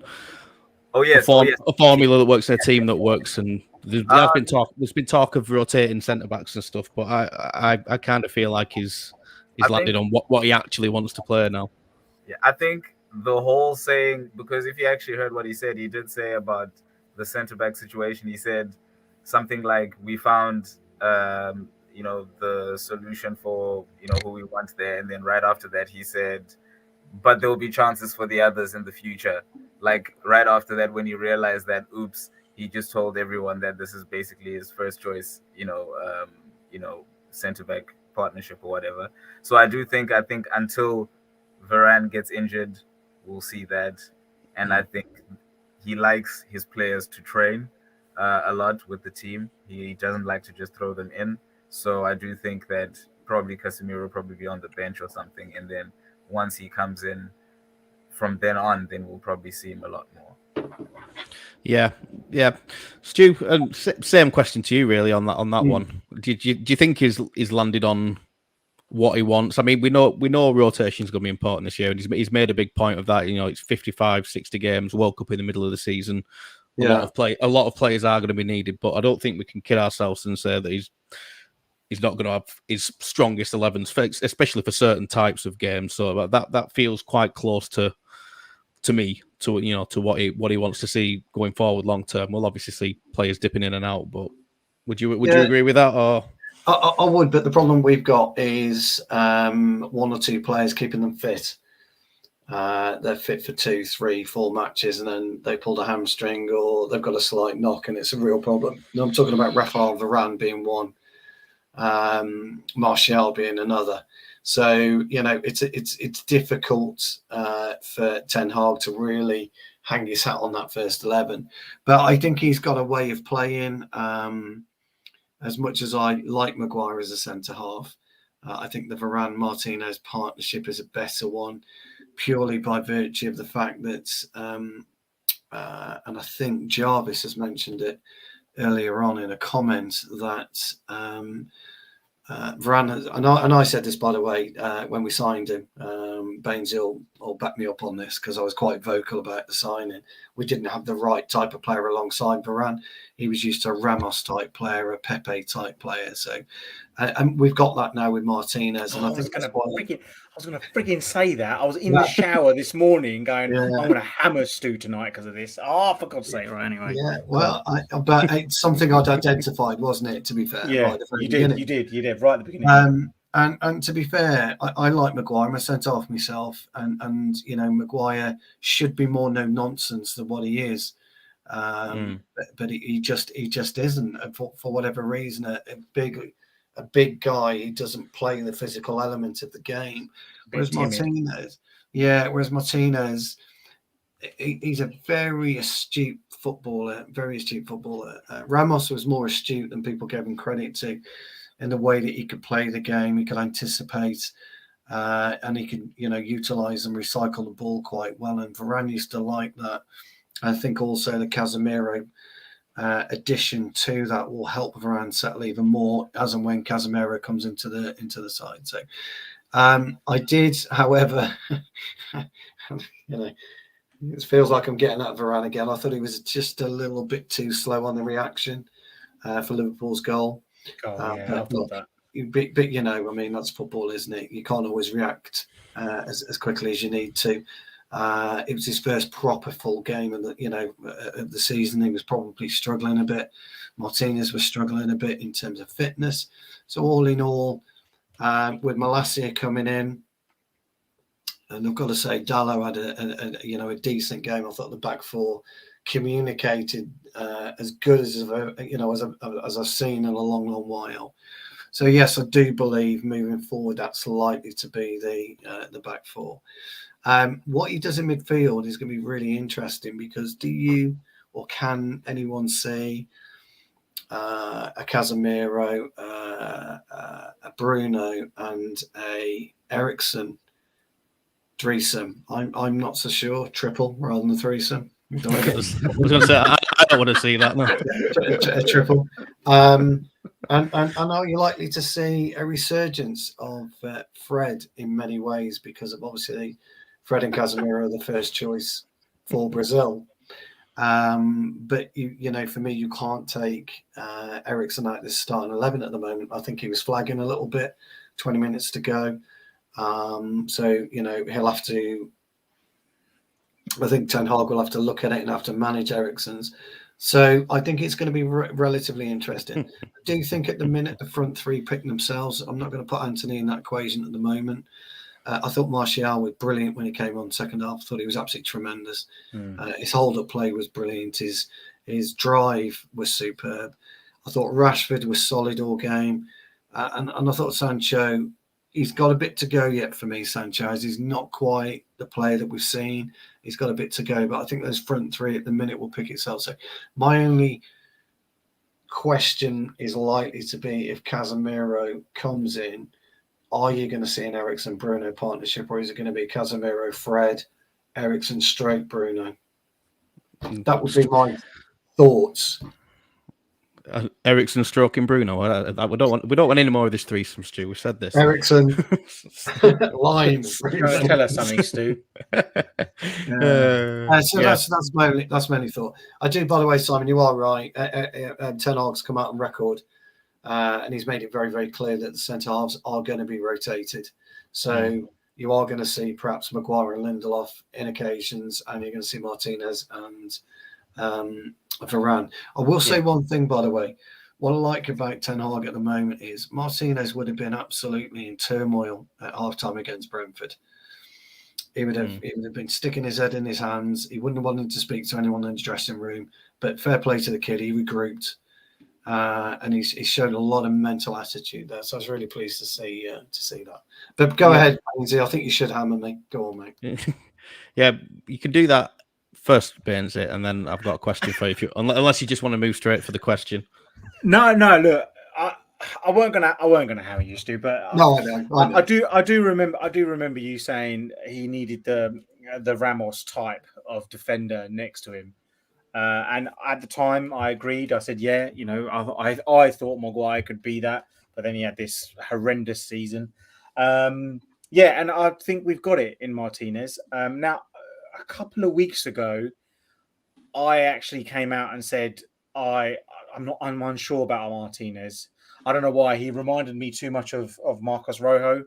Speaker 1: a formula that works in a team that works, and there's been talk of rotating centre backs and stuff, but I kind of feel like he's landed on what he actually wants to play now.
Speaker 6: Yeah, I think the whole saying, because if you actually heard what he said, he did say about the centre back situation. He said something like, we found the solution for who we want there, and then right after that he said, but there will be chances for the others in the future. Like right after that, when he realized that, oops, he just told everyone that this is basically his first choice, centre back partnership or whatever. So I think until Varane gets injured, we'll see that. And I think he likes his players to train a lot with the team. He doesn't like to just throw them in. So I do think that probably Casemiro will probably be on the bench or something. And then once he comes in, from then on, then we'll probably see him a lot more.
Speaker 1: Yeah. Stu, same question to you really on that one. Do you think he's landed on what he wants. I mean, we know rotation is going to be important this year, and he's made a big point of that. You know, it's 55, 60 games, World Cup in the middle of the season. A lot of players are going to be needed, but I don't think we can kid ourselves and say that he's not going to have his strongest 11s, especially for certain types of games. So that feels quite close to me, to what he wants to see going forward long term. We'll obviously see players dipping in and out, but would you agree with that? Or
Speaker 2: I would, but the problem we've got is one or two players keeping them fit. They're fit for 2, 3, 4 matches, and then they pulled a hamstring or they've got a slight knock, and it's a real problem. Now, I'm talking about Rafael Varane being one, Martial being another. So it's difficult for Ten Hag to really hang his hat on that first 11. But I think he's got a way of playing. As much as I like Maguire as a centre half, I think the Varane-Martinez partnership is a better one, purely by virtue of the fact that, and I think Jarvis has mentioned it earlier on in a comment, that Varane, and I said this, by the way, when we signed him, Baines will back me up on this because I was quite vocal about the signing. We didn't have the right type of player alongside Varane. He was used to a Ramos type player, a Pepe type player. So, and we've got that now with Martinez. And I was going
Speaker 3: to freaking say that. I was in the shower this morning going, I'm going to hammer Stu tonight because of this. Oh, for God's sake! Right, anyway.
Speaker 2: Yeah, well, but it's something I'd identified, wasn't it? To be fair,
Speaker 3: yeah,
Speaker 2: right,
Speaker 3: you did right at the beginning.
Speaker 2: And to be fair, I like Maguire. I'm a centre half myself, and Maguire should be more no nonsense than what he is. But he just isn't, and for whatever reason. A big guy, he doesn't play the physical element of the game. Whereas Martinez, he's a very astute footballer. Ramos was more astute than people gave him credit to, in the way that he could play the game. He could anticipate, and he could utilize and recycle the ball quite well. And Varane used to like that. I think also the Casemiro addition to that will help Varane settle even more as and when Casemiro comes into the side. So I did, however, it feels like I'm getting at Varane again. I thought he was just a little bit too slow on the reaction for Liverpool's goal.
Speaker 3: I thought that.
Speaker 2: But I mean, that's football, isn't it? You can't always react as quickly as you need to. It was his first proper full game of the season. He was probably struggling a bit. Martinez was struggling a bit in terms of fitness. So all in all, with Malacia coming in, and I've got to say, Dallo had a decent game. I thought the back four communicated as good as I've seen in a long, long while. So yes, I do believe moving forward that's likely to be the back four. What he does in midfield is going to be really interesting, because do you or can anyone see a Casemiro, a Bruno, and a Eriksen threesome? I'm not so sure. Triple rather than threesome.
Speaker 1: I was going to say I don't want to see that. No.
Speaker 2: A triple. And are you likely to see a resurgence of Fred in many ways, because of obviously Fred and Casemiro are the first choice for Brazil. But for me, you can't take Eriksen out this starting 11 at the moment. I think he was flagging a little bit. 20 minutes to go. So he'll have to. I think Ten Hag will have to look at it and have to manage Eriksen's. So I think it's going to be relatively interesting. I do think at the minute the front three pick themselves. I'm not going to put Anthony in that equation at the moment. I thought Martial was brilliant when he came on second half. I thought he was absolutely tremendous. His hold-up play was brilliant. His drive was superb. I thought Rashford was solid all game. And I thought Sancho, he's got a bit to go yet for me, Sanchez. He's not quite the player that we've seen. He's got a bit to go. But I think those front three at the minute will pick itself. So my only question is likely to be, if Casemiro comes in, are you going to see an Eriksen-Bruno partnership, or is it going to be Casemiro, Fred, Eriksen, straight Bruno? That would be my thoughts.
Speaker 1: Ericsson stroking Bruno. We don't want any more of this threesome, Stu. We said this.
Speaker 2: Ericsson line.
Speaker 3: Tell us something, Stu.
Speaker 2: So that's my only thought. I do, by the way, Simon, you are right. Ten Hag's come out on record, and he's made it very, very clear that the centre halves are going to be rotated. So you are going to see perhaps Maguire and Lindelof in occasions, and you're going to see Martinez and Varane. I will say one thing, by the way. What I like about Ten Hag at the moment is Martinez would have been absolutely in turmoil at halftime against Brentford. He would have been sticking his head in his hands. He wouldn't have wanted to speak to anyone in the dressing room. But fair play to the kid, he regrouped, and he showed a lot of mental attitude there. So I was really pleased to see that. But go ahead, Ainsley. I think you should hammer me. Go on, mate.
Speaker 1: Yeah, you can do that first, Burns it, and then I've got a question for you. Unless you just want to move straight for the question.
Speaker 3: No. Look, I weren't gonna hammer you, Stu, but
Speaker 2: No, I know.
Speaker 3: I do remember you saying he needed the Ramos type of defender next to him, and at the time I agreed. I said, yeah, I thought Maguire could be that, but then he had this horrendous season. And I think we've got it in Martinez. Now, a couple of weeks ago, I actually came out and said I'm unsure about Martinez. I don't know why. He reminded me too much of Marcos Rojo.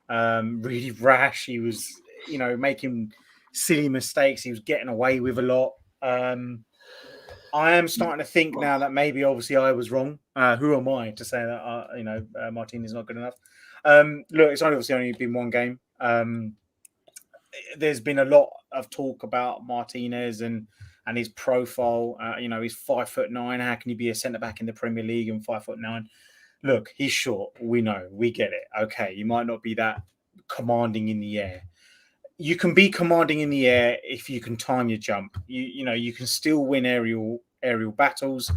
Speaker 3: Really rash. He was, making silly mistakes. He was getting away with a lot. I am starting to think now that maybe, obviously, I was wrong. Who am I to say that, Martinez is not good enough? Look, it's only been one game. There's been a lot of talk about Martinez and his profile. He's 5'9". How can you be a centre-back in the Premier League and 5'9"? Look, he's short. We know. We get it. Okay, you might not be that commanding in the air. You can be commanding in the air if you can time your jump. You can still win aerial battles.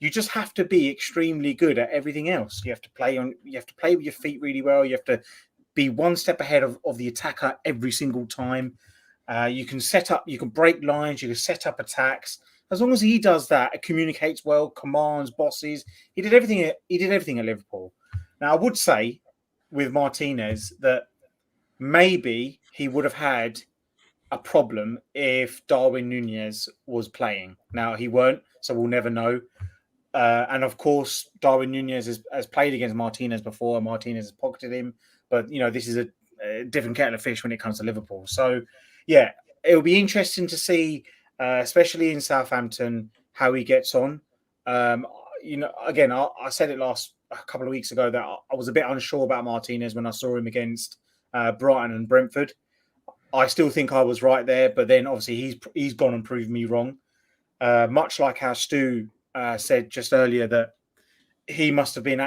Speaker 3: You just have to be extremely good at everything else. You have to play with your feet really well. You have to be one step ahead of the attacker every single time. You can set up, you can break lines, you can set up attacks. As long as he does that, it communicates well, commands, bosses. He did everything at Liverpool. Now, I would say with Martinez that maybe he would have had a problem if Darwin Núñez was playing. Now, he weren't, so we'll never know. And of course, Darwin Núñez has played against Martinez before, and Martinez has pocketed him. But, this is a different kettle of fish when it comes to Liverpool. So, yeah, it'll be interesting to see, especially in Southampton, how he gets on. Again, I said it a couple of weeks ago that I was a bit unsure about Martinez when I saw him against Brighton and Brentford. I still think I was right there, but then obviously he's gone and proved me wrong. Much like how Stu said just earlier that he must have been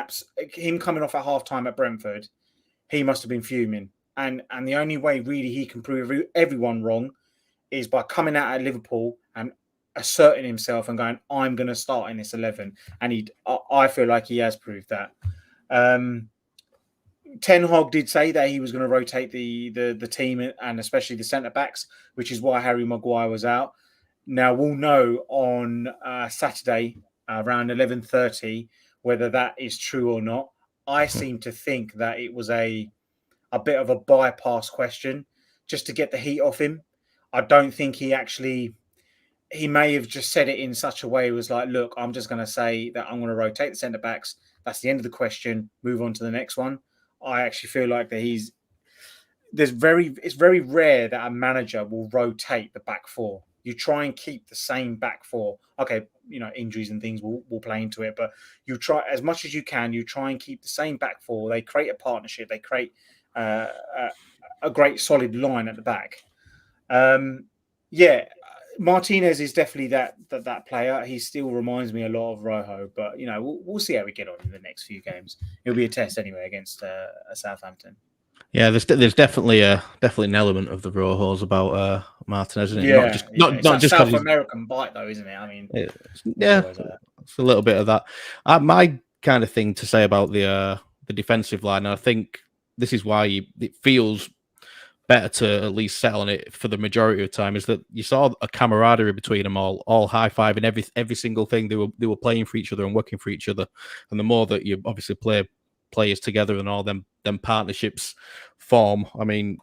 Speaker 3: him coming off at halftime at Brentford. He must have been fuming. And the only way really he can prove everyone wrong is by coming out at Liverpool and asserting himself and going, I'm going to start in this 11. And I feel like he has proved that. Ten Hag did say that he was going to rotate the team and especially the centre-backs, which is why Harry Maguire was out. Now, we'll know on Saturday around 11:30 whether that is true or not. I seem to think that it was a bit of a bypass question just to get the heat off him. I don't think he may have just said it in such a way. It was like, look, I'm just going to say that I'm going to rotate the centre-backs. That's the end of the question. Move on to the next one. I actually feel like that it's very rare that a manager will rotate the back four. You try and keep the same back four. Okay, injuries and things will play into it, but you try as much as you can. You try and keep the same back four. They create a partnership. They create a great solid line at the back. Martinez is definitely that player. He still reminds me a lot of Rojo, but we'll see how we get on in the next few games. It'll be a test anyway against Southampton.
Speaker 1: Yeah, there's definitely an element of the Rojos about Martinez, isn't it?
Speaker 3: Yeah,
Speaker 1: not just
Speaker 3: South American bite though, isn't it? I mean,
Speaker 1: it's a little bit of that. My kind of thing to say about the defensive line, I think this is why it feels better to at least settle on it for the majority of the time is that you saw a camaraderie between them all high-fiving every single thing. They were playing for each other and working for each other. And the more that you obviously play players together and all them partnerships form, I mean,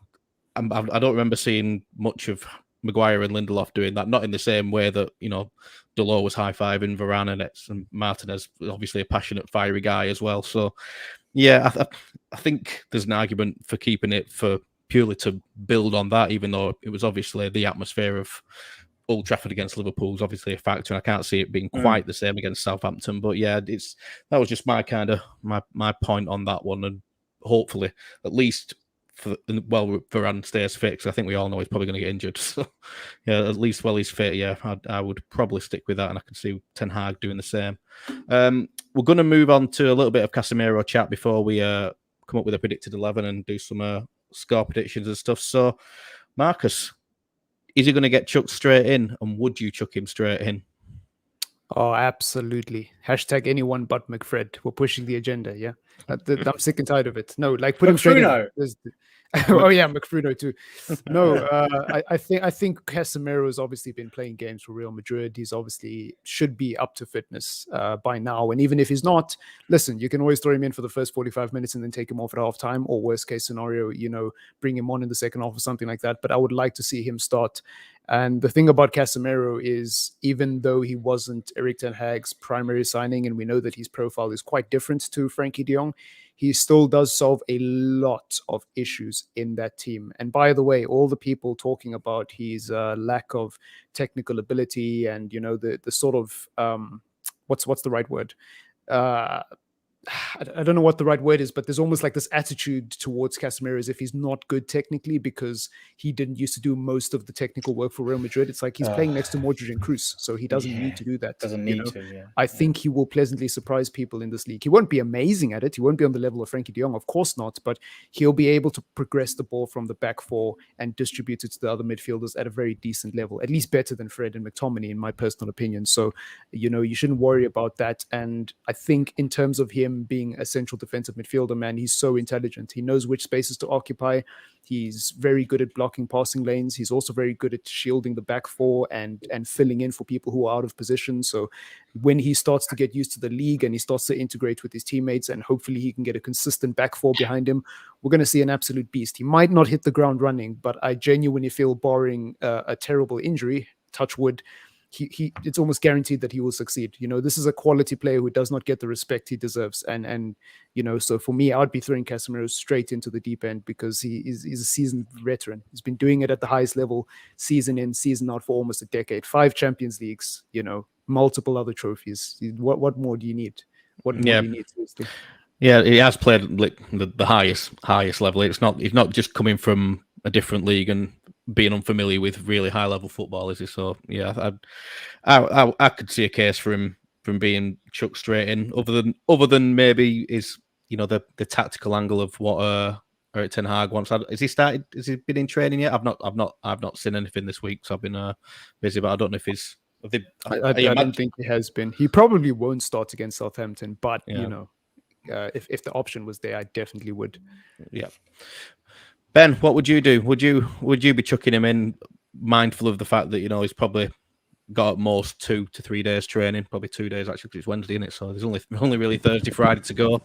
Speaker 1: I don't remember seeing much of Maguire and Lindelof doing that, not in the same way that, you know, Delors was high-fiving Varane and Martinez, obviously a passionate, fiery guy as well. So, yeah, I think there's an argument for keeping it for purely to build on that, even though it was obviously the atmosphere of Old Trafford against Liverpool is obviously a factor, and I can't see it being quite the same against Southampton. But yeah, that was just my kind of my point on that one, and hopefully at least Varane stays fit, because I think we all know he's probably going to get injured. So yeah, at least while he's fit, yeah, I would probably stick with that, and I can see Ten Hag doing the same. We're going to move on to a little bit of Casemiro chat before we come up with a predicted 11 and do some score predictions and stuff. So, Marcus, is he going to get chucked straight in, and would you chuck him straight in?
Speaker 4: Oh, absolutely. Hashtag anyone but McFred. We're pushing the agenda, yeah? I'm sick and tired of it. No, like put him straight in. Oh yeah, McFruno too. No, I think Casemiro has obviously been playing games for Real Madrid. He's obviously should be up to fitness by now. And even if he's not, listen, you can always throw him in for the first 45 minutes and then take him off at half time, or worst case scenario, you know, bring him on in the second half or something like that. But I would like to see him start. And the thing about Casemiro is, even though he wasn't Erik ten Hag's primary signing, and we know that his profile is quite different to Frankie de Jong, he still does solve a lot of issues in that team. And by the way, all the people talking about his lack of technical ability and, you know, the sort of what's the right word? I don't know what the right word is, but there's almost like this attitude towards Casemiro as if he's not good technically because he didn't used to do most of the technical work for Real Madrid. It's like he's playing next to Modric and Kroos, so he doesn't need to do that. I think he will pleasantly surprise people in this league. He won't be amazing at it. He won't be on the level of Frankie de Jong, of course not, but he'll be able to progress the ball from the back four and distribute it to the other midfielders at a very decent level, at least better than Fred and McTominay, in my personal opinion. So, you know, you shouldn't worry about that. And I think in terms of him being a central defensive midfielder, man, he's so intelligent. He knows which spaces to occupy. He's very good at blocking passing lanes. He's also very good at shielding the back four and filling in for people who are out of position. So when he starts to get used to the league and he starts to integrate with his teammates, and hopefully he can get a consistent back four behind him, we're going to see an absolute beast. He might not hit the ground running, but I genuinely feel, barring a terrible injury, touch wood, it's almost guaranteed that he will succeed. You know, this is a quality player who does not get the respect he deserves. And you know, so for me, I'd be throwing Casemiro straight into the deep end because he's a seasoned veteran. He's been doing it at the highest level, season in, season out, for almost a decade. 5 Champions Leagues, you know, multiple other trophies. What more do you need? What more do you need? Seriously?
Speaker 1: Yeah, he has played like the highest level. He's not just coming from a different league and being unfamiliar with really high level football, is he? So yeah, I could see a case for him from being chucked straight in. Other than maybe is, you know, the tactical angle of what Erik ten Hag wants. Has he been in training yet? I've not seen anything this week, so I've been busy. But I don't know if he's.
Speaker 4: I don't think he has been. He probably won't start against Southampton, but you know, if the option was there, I definitely would.
Speaker 1: Yeah. Ben, what would you do? Would you be chucking him in, mindful of the fact that, you know, he's probably got at most 2 to 3 days training, probably 2 days actually, because it's Wednesday, isn't it? So there's only really Thursday, Friday to go.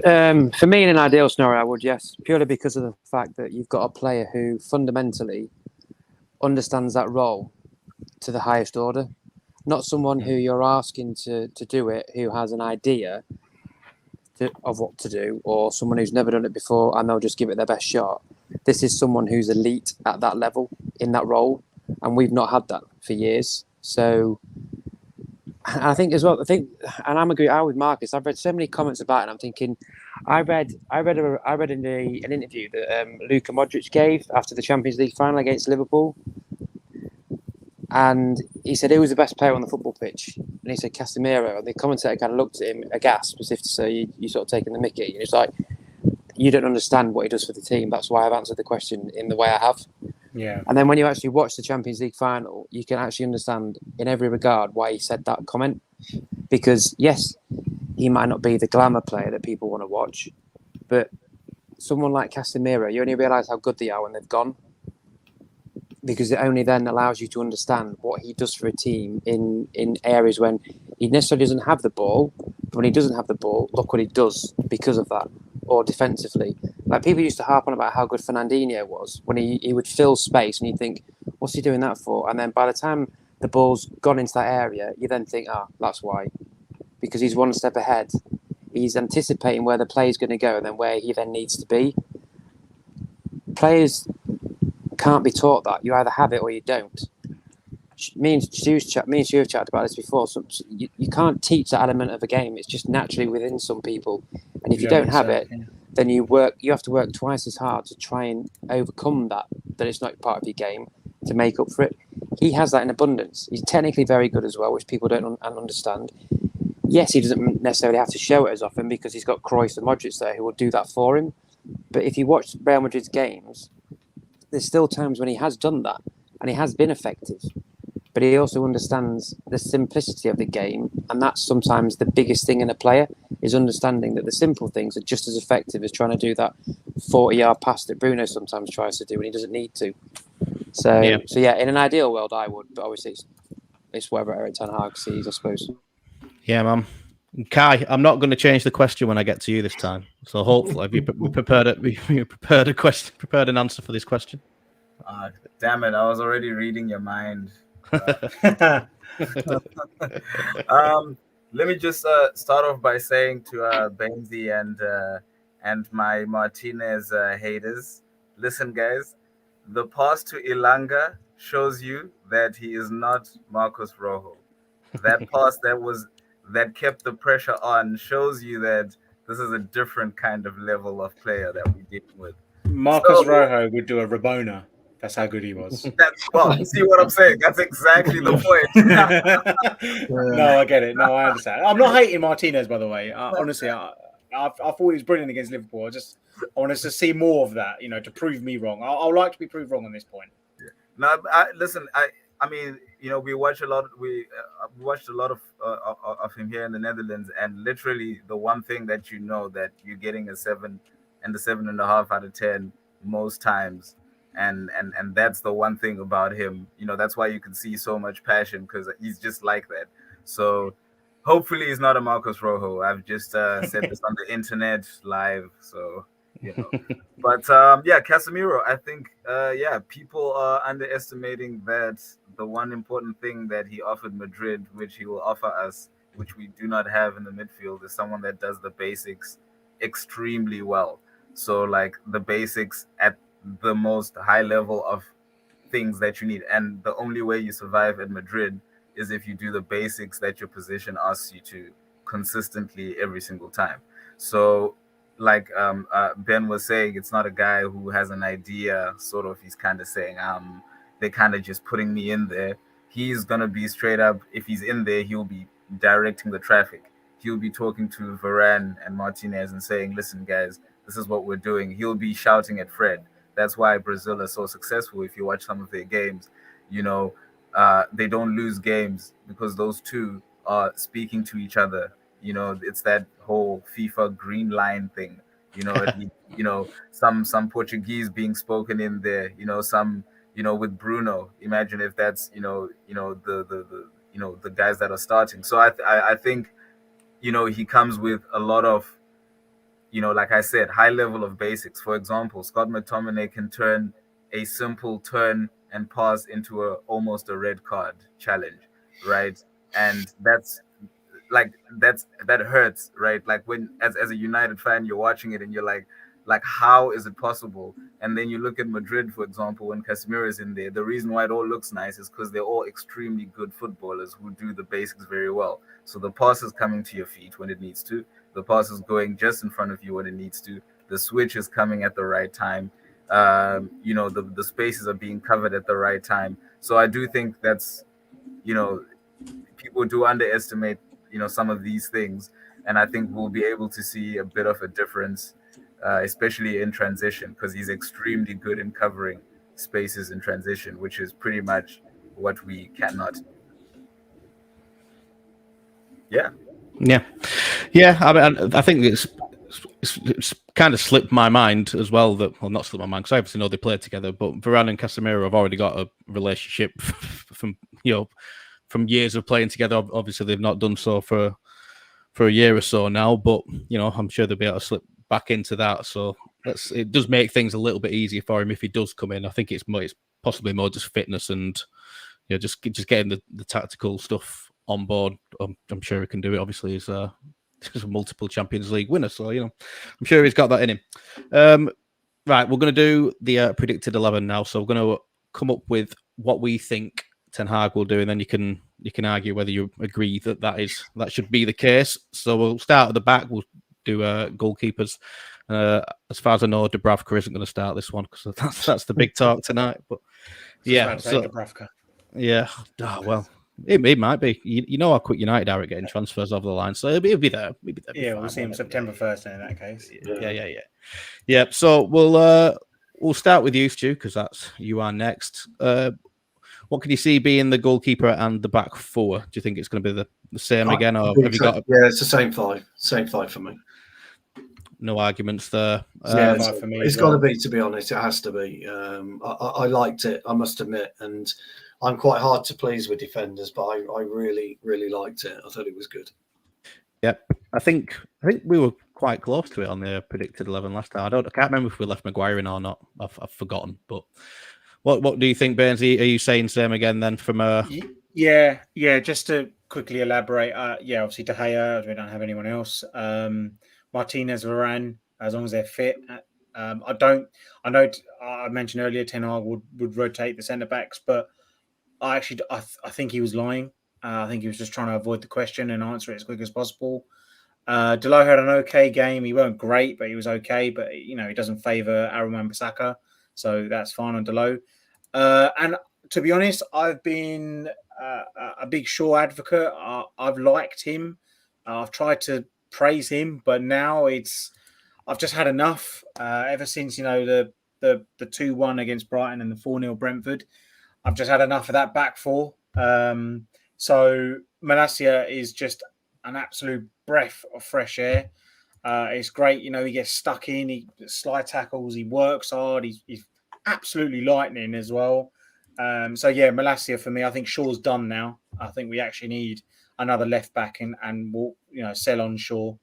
Speaker 5: For me, in an ideal scenario, I would, yes, purely because of the fact that you've got a player who fundamentally understands that role to the highest order, not someone who you're asking to do it, who has an idea of what to do, or someone who's never done it before and they'll just give it their best shot. This is someone who's elite at that level in that role, and we've not had that for years. So, and I think as well, and I'm agreeing with Marcus. I've read so many comments about it, and I'm thinking, I read in an interview that Luka Modric gave after the Champions League final against Liverpool. And he said, who was the best player on the football pitch? And he said, Casemiro. And the commentator kind of looked at him aghast, as if to say, you sort of taking the mickey. And it's like, you don't understand what he does for the team. That's why I've answered the question in the way I have.
Speaker 3: Yeah.
Speaker 5: And then when you actually watch the Champions League final, you can actually understand in every regard why he said that comment. Because, yes, he might not be the glamour player that people want to watch, but someone like Casemiro, you only realise how good they are when they've gone, because it only then allows you to understand what he does for a team in areas when he necessarily doesn't have the ball. But when he doesn't have the ball, look what he does because of that, or defensively. Like, people used to harp on about how good Fernandinho was when he would fill space, and you think, what's he doing that for? And then by the time the ball's gone into that area, you then think, that's why. Because he's one step ahead. He's anticipating where the play's going to go and then where he then needs to be. Players can't be taught that. You either have it or you don't. Me and Stu have chatted about this before. So you can't teach that element of a game. It's just naturally within some people. And if you don't have it, then you have to work twice as hard to try and overcome that it's not part of your game, to make up for it. He has that in abundance. He's technically very good as well, which people don't understand. Yes, he doesn't necessarily have to show it as often because he's got Kroos and Modric there who will do that for him. But if you watch Real Madrid's games, there's still times when he has done that and he has been effective. But he also understands the simplicity of the game, and that's sometimes the biggest thing in a player, is understanding that the simple things are just as effective as trying to do that 40-yard pass that Bruno sometimes tries to do when he doesn't need to. So yeah, in an ideal world, I would, but obviously it's whatever Erik ten Hag sees, I suppose.
Speaker 1: Yeah, man. Kai, I'm not going to change the question when I get to you this time. So hopefully, have you prepared a question, prepared an answer for this question?
Speaker 6: Damn it! I was already reading your mind. Let me just start off by saying to Benzi and my Martinez haters, listen, guys. The pass to Ilanga shows you that he is not Marcos Rojo. That pass that kept the pressure on shows you that this is a different kind of level of player that we're dealing with.
Speaker 3: Marcos Rojo would do a Rabona. That's how good he was.
Speaker 6: You see what I'm saying? That's exactly the point.
Speaker 3: No, I get it. No, I understand. I'm not hating Martinez, by the way. Honestly, I thought he was brilliant against Liverpool. I wanted to see more of that, to prove me wrong. I'd like to be proved wrong on this point.
Speaker 6: Yeah. No, listen. I mean, we watch a lot. We watched a lot of him here in the Netherlands, and literally the one thing that that you're getting a 7 and a 7.5 out of 10 most times, and that's the one thing about him. That's why you can see so much passion, because he's just like that. So hopefully he's not a Marcos Rojo. I've just said this on the internet live, so. But Casemiro, I think people are underestimating that the one important thing that he offered Madrid, which he will offer us, which we do not have in the midfield, is someone that does the basics extremely well. So like the basics at the most high level of things that you need, and the only way you survive at Madrid is if you do the basics that your position asks you to consistently every single time. So like Ben was saying, it's not a guy who has an idea, sort of. He's kind of saying, they're kind of just putting me in there. He's going to be straight up. If he's in there, he'll be directing the traffic. He'll be talking to Varane and Martinez and saying, listen, guys, this is what we're doing. He'll be shouting at Fred. That's why Brazil is so successful. If you watch some of their games, they don't lose games because those two are speaking to each other. It's that whole FIFA green line thing. Some Portuguese being spoken in there. Some with Bruno. Imagine if that's the guys that are starting. So I think he comes with a lot of like I said, high level of basics. For example, Scott McTominay can turn a simple turn and pass into almost a red card challenge, right? And that hurts, right? Like when as a United fan, you're watching it and you're like how is it possible? And then you look at Madrid, for example, when Casemiro is in there, the reason why it all looks nice is because they're all extremely good footballers who do the basics very well. So the pass is coming to your feet when it needs to, the pass is going just in front of you when it needs to, the switch is coming at the right time, the spaces are being covered at the right time. So I do think that's people do underestimate some of these things, and I think we'll be able to see a bit of a difference, especially in transition, because he's extremely good in covering spaces in transition, which is pretty much what we cannot. Yeah.
Speaker 1: I mean, I think it's kind of slipped my mind as well that, well, not slipped my mind because I obviously know they played together, but Varane and Casemiro have already got a relationship from years of playing together. Obviously, they've not done so for a year or so now, but I'm sure they'll be able to slip back into that. So it does make things a little bit easier for him if he does come in. I think it's possibly more just fitness and just getting the tactical stuff on board. I'm sure he can do it. Obviously, he's a multiple Champions League winner, so I'm sure he's got that in him. Right, we're going to do the predicted 11 now. So we're going to come up with what we think Ten Hag will do, and then you can argue whether you agree that should be the case. So we'll start at the back. We'll do goalkeepers. As far as I know, Dubravka isn't going to start this one because that's the big talk tonight. But yeah,
Speaker 3: Dubravka.
Speaker 1: Yeah, well, it might be. You know how quick United are at getting transfers over the line, so it'll be there.
Speaker 3: Yeah, we'll see him September 1st in that case.
Speaker 1: Yeah. So we'll start with you, Stu, because you are next. What can you see being the goalkeeper and the back four? Do you think it's going to be the same again, or have you got?
Speaker 2: Yeah, it's the same five. Same five for me.
Speaker 1: No arguments there.
Speaker 3: For me,
Speaker 2: it's got to be. To be honest, it has to be. I liked it. I must admit, and I'm quite hard to please with defenders, but I really, really liked it. I thought it was good.
Speaker 1: Yep, I think we were quite close to it on the predicted 11 last time. I can't remember if we left Maguire in or not. I've forgotten, but. What do you think, Burns? Are you saying same again then from
Speaker 3: Yeah. Just to quickly elaborate, obviously De Gea, we don't have anyone else. Martinez, Varane, as long as they're fit. I know I mentioned earlier Ten Hag would rotate the centre backs, but I think he was lying. I think he was just trying to avoid the question and answer it as quick as possible. Dalot had an okay game. He weren't great, but he was okay. But he doesn't favour Aaron Wan-Bissaka. So that's fine on Dalot. And to be honest, I've been a big Shaw advocate. I've liked him. I've tried to praise him, but now I've just had enough. Ever since the 2-1 against Brighton and the 4-0 Brentford, I've just had enough of that back four. So Malacia is just an absolute breath of fresh air. It's great, he gets stuck in, he slide tackles, he works hard, he's absolutely lightning as well. Malacia for me, I think Shaw's done now. I think we actually need another left back and we'll sell on Shaw.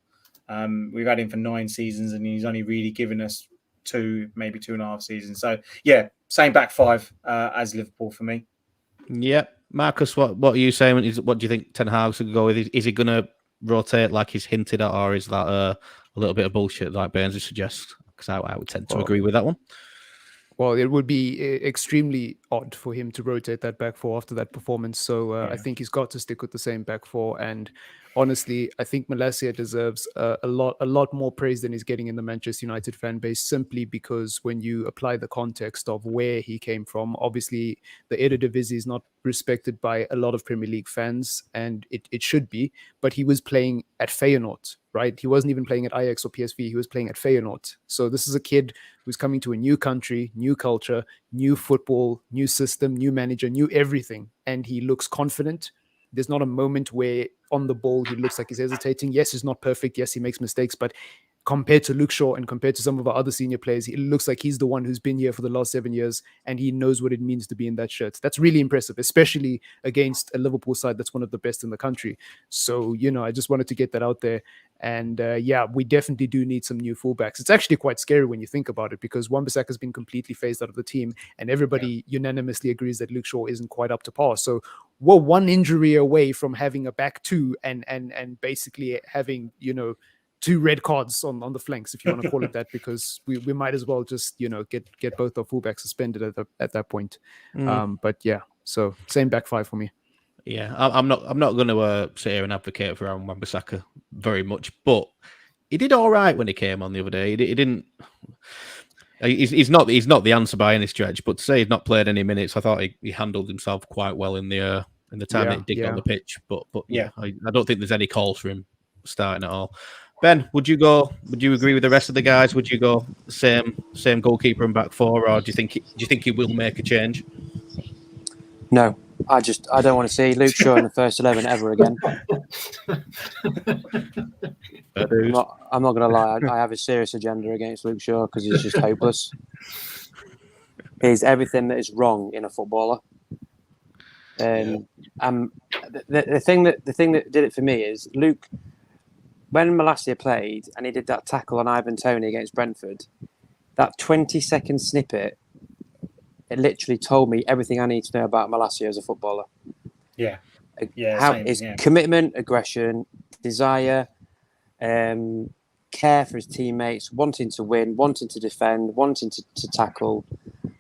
Speaker 3: We've had him for 9 seasons and he's only really given us 2, maybe 2.5 seasons. So same back five as Liverpool for me.
Speaker 1: Yeah, Marcus, what are you saying? What do you think Ten Hag's going to go with? Is he going to rotate like he's hinted at, or is that a little bit of bullshit like Burns suggests? Because I would tend to agree with that one.
Speaker 4: Well, it would be extremely odd for him to rotate that back four after that performance. So I think he's got to stick with the same back four. And honestly, I think Malacia deserves a lot more praise than he's getting in the Manchester United fan base, simply because when you apply the context of where he came from, obviously the Eredivisie is not respected by a lot of Premier League fans, and it should be, but he was playing at Feyenoord, right? He wasn't even playing at Ajax or PSV, he was playing at Feyenoord. So this is a kid who's coming to a new country, new culture, new football, new system, new manager, new everything, and he looks confident. There's not a moment where on the ball he looks like he's hesitating. Yes, he's not perfect. Yes, he makes mistakes, but compared to Luke Shaw and compared to some of our other senior players, it looks like he's the one who's been here for the last 7 years and he knows what it means to be in that shirt. That's really impressive, especially against a Liverpool side that's one of the best in the country. So, I just wanted to get that out there. And we definitely do need some new fullbacks. It's actually quite scary when you think about it, because Wan-Bissaka has been completely phased out of the team and everybody unanimously agrees that Luke Shaw isn't quite up to par. So we're one injury away from having a back two and basically having, 2 red cards on the flanks, if you want to call it that, because we might as well just get both our fullbacks suspended at that point. So same back five for me.
Speaker 1: Yeah, I'm not going to sit here and advocate for Aaron Wan-Bissaka very much, but he did all right when he came on the other day. He didn't. He's not the answer by any stretch, but to say he's not played any minutes, I thought he handled himself quite well in the time that he did on the pitch. But I don't think there's any calls for him starting at all. Ben, would you agree with the rest of the guys? Would you go same goalkeeper and back four, or do you think he will make a change?
Speaker 5: No, I don't want to see Luke Shaw in the first 11 ever again. I'm not going to lie. I have a serious agenda against Luke Shaw because he's just hopeless. He's everything that is wrong in a footballer. The thing that did it for me is Luke. When Malacia played and he did that tackle on Ivan Toney against Brentford, that 20-second snippet, it literally told me everything I need to know about Malacia as a footballer.
Speaker 3: Yeah.
Speaker 5: His commitment, aggression, desire, care for his teammates, wanting to win, wanting to defend, wanting to tackle,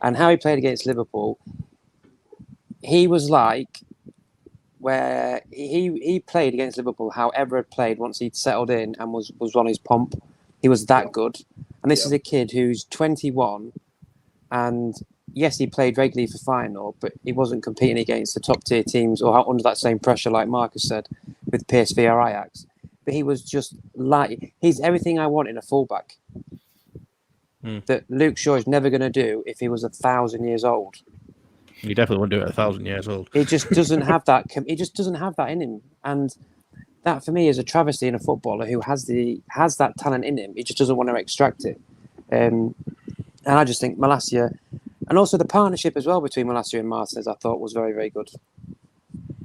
Speaker 5: and how he played against Liverpool. He was like where he played against Liverpool how Everett played once he'd settled in and was on his pomp. He was that good. And this is a kid who's 21 and yes, he played regularly for Feyenoord, but he wasn't competing against the top tier teams or under that same pressure like Marcus said with PSV or Ajax. But he was just like, he's everything I want in a fullback that Luke Shaw is never going to do if he was 1,000 years old.
Speaker 1: He definitely won't do it at 1,000 years old.
Speaker 5: He just doesn't have that. He just doesn't have that in him, and that for me is a travesty in a footballer who has that talent in him. He just doesn't want to extract it. And I just think Malacia, and also the partnership as well between Malacia and Martinez, I thought was very, very good.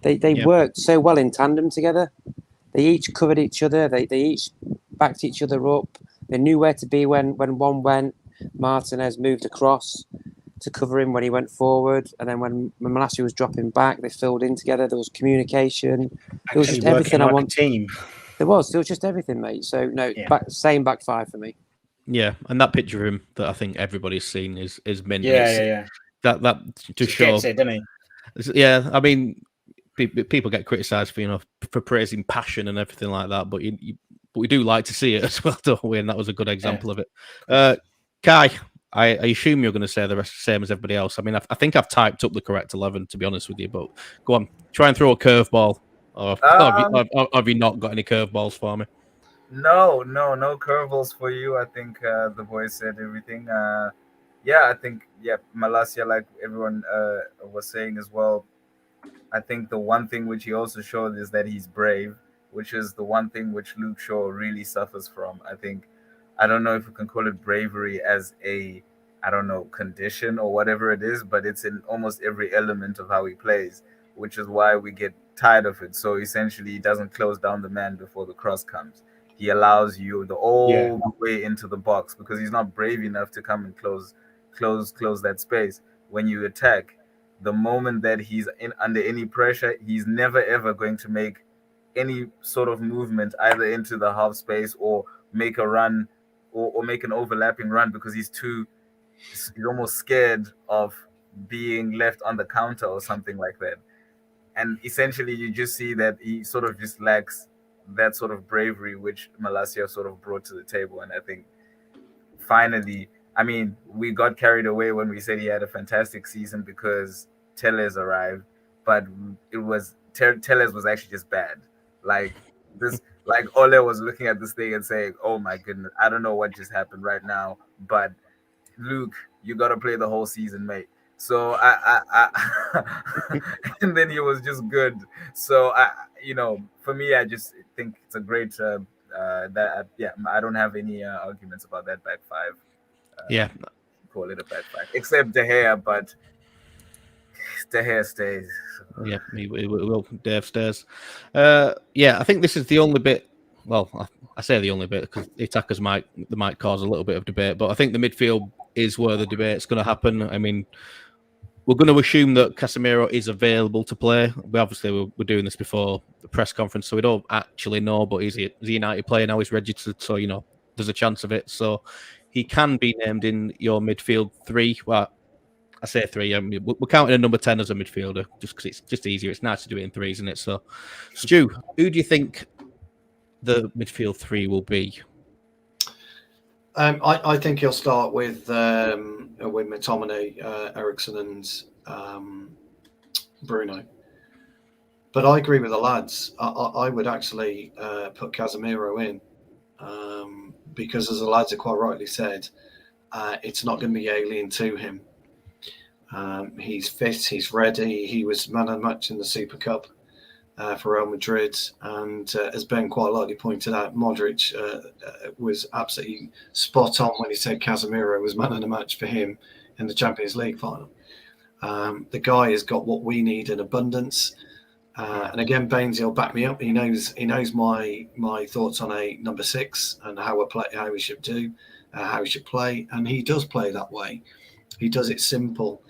Speaker 5: They worked so well in tandem together. They each covered each other. They each backed each other up. They knew where to be when one went. Martinez moved across to cover him when he went forward, and then when Malacia was dropping back, they filled in together. There was communication. There was just everything I want.
Speaker 3: Team.
Speaker 5: There was just everything, mate. So no, same back five for me.
Speaker 1: Yeah, and that picture of him that I think everybody's seen is mint.
Speaker 3: Yeah.
Speaker 1: That to show.
Speaker 3: Gets it, doesn't he?
Speaker 1: Yeah, I mean, people get criticised for for praising passion and everything like that, but we do like to see it as well, don't we? And that was a good example of it. Kai, I assume you're going to say the same as everybody else. I mean, I think I've typed up the correct 11, to be honest with you, but go on, try and throw a curveball. Or have you not got any curveballs for me?
Speaker 6: No curveballs for you. I think the boys said everything. I think Malacia, like everyone was saying as well. I think the one thing which he also showed is that he's brave, which is the one thing which Luke Shaw really suffers from. I don't know if we can call it bravery as a, condition or whatever it is, but it's in almost every element of how he plays, which is why we get tired of it. So essentially, he doesn't close down the man before the cross comes. He allows you all the way into the box because he's not brave enough to come and close that space. When you attack, the moment that he's under any pressure, he's never ever going to make any sort of movement either into the half space or make a run or make an overlapping run because he's almost scared of being left on the counter or something like that. And essentially you just see that he sort of just lacks that sort of bravery which Malacia sort of brought to the table. And I think finally, we got carried away when we said he had a fantastic season because Telles arrived, but it was Telles was actually just bad. Like Ole was looking at this thing and saying, "Oh my goodness, I don't know what just happened right now, but Luke, you got to play the whole season, mate." So I and then he was just good. So for me, I just think it's a great I don't have any arguments about that back five. Call it a back five, except De Gea, but De Gea stays.
Speaker 1: Yeah, he will. Dave stays. I think this is the only bit. Well, I say the only bit because the attackers might cause a little bit of debate, but I think the midfield is where the debate's going to happen. I mean, we're going to assume that Casemiro is available to play. We're doing this before the press conference, so we don't actually know. But he's a United player now. He's registered, so there's a chance of it. So he can be named in your midfield three. Well, I say three. We're counting a number 10 as a midfielder just because it's just easier. It's nice to do it in threes, isn't it? So, Stu, who do you think the midfield three will be?
Speaker 2: I think he'll start with McTominay, Ericsson, and Bruno. But I agree with the lads. I would actually put Casemiro in because, as the lads have quite rightly said, it's not going to be alien to him. He's fit, he's ready. He was man of the match in the Super Cup for Real Madrid. And as Ben quite rightly pointed out, Modric was absolutely spot on when he said Casemiro was man of the match for him in the Champions League final. The guy has got what we need in abundance. And again, Bainesy will back me up. He knows my thoughts on a number 6 and how we should do, how we should play, and he does play that way. He does it simple,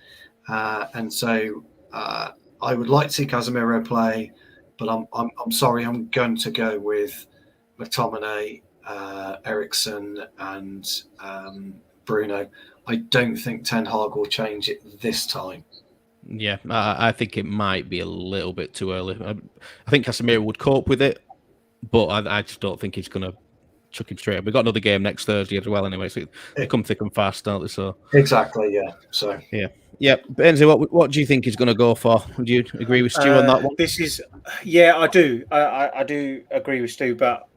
Speaker 2: and so I would like to see Casemiro play, but I'm sorry, I'm going to go with McTominay, Eriksen, and Bruno. I don't think Ten Hag will change it this time.
Speaker 1: Yeah, I think it might be a little bit too early. I think Casemiro would cope with it, but I just don't think he's going to chuck him straight up. We've got another game next Thursday as well anyway, so they come thick and fast, don't they? So
Speaker 2: exactly, yeah. So
Speaker 1: yeah. Benzi, what do you think he's going to go for? Would you agree with Stu on that one?
Speaker 3: I do. I do agree with Stu, but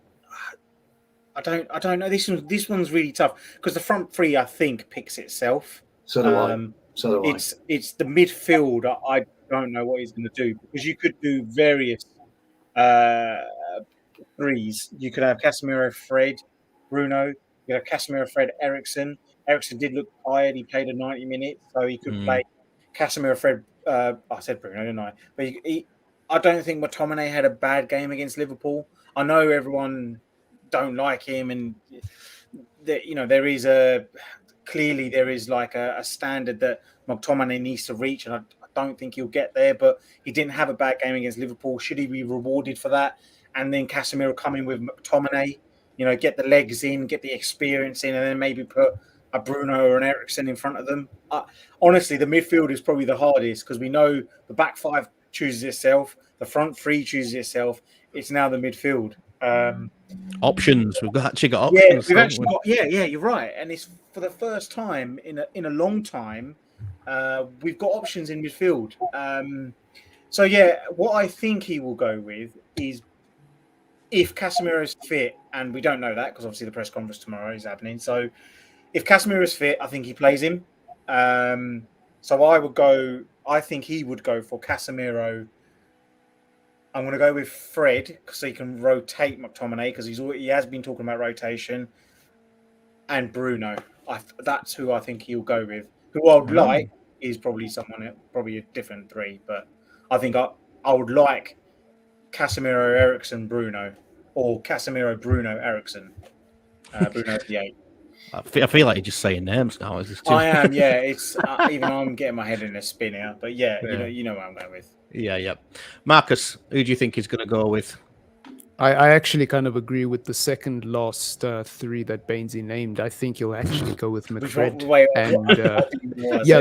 Speaker 3: I don't know. This one's really tough because the front three, I think, picks itself.
Speaker 2: So do I. So
Speaker 3: it's the midfield. I don't know what he's going to do because you could do various threes. You could have Casemiro, Fred, Bruno. You have Casemiro, Fred, Eriksen. Eriksen did look tired. He played a 90 minutes, so he could play Casemiro, Fred. I said Bruno, didn't I? But I don't think McTominay had a bad game against Liverpool. I know everyone don't like him, and there is clearly there is like a standard that McTominay needs to reach, and I don't think he'll get there, but he didn't have a bad game against Liverpool. Should he be rewarded for that? And then Casemiro coming with McTominay, get the legs in, get the experience in, and then maybe put a Bruno or an Eriksen in front of them. Honestly, the midfield is probably the hardest because we know the back five chooses itself, the front three chooses itself. It's now the midfield.
Speaker 1: Options. We've actually got options.
Speaker 3: Yeah, we've actually got. Yeah, you're right. And it's for the first time in a long time, we've got options in midfield. So yeah, what I think he will go with is if Casemiro is fit, and we don't know that because obviously the press conference tomorrow is happening. So if Casemiro is fit, I think he plays him. So I think he would go for Casemiro. I'm going to go with Fred so he can rotate McTominay because he has been talking about rotation, and Bruno. That's who I think he'll go with. Who I would like is probably a different three, but I think I would like Casemiro, Eriksen, Bruno, or Casemiro, Bruno, Eriksen. Bruno the 8.
Speaker 1: I feel like you're just saying names now.
Speaker 3: I am, yeah. It's even I'm getting my head in a spin here, but yeah. You know what I'm going with.
Speaker 1: Yeah. Marcus, who do you think he's going to go with?
Speaker 4: I actually kind of agree with the second last three that Bainesy named. I think he'll actually go with McFred.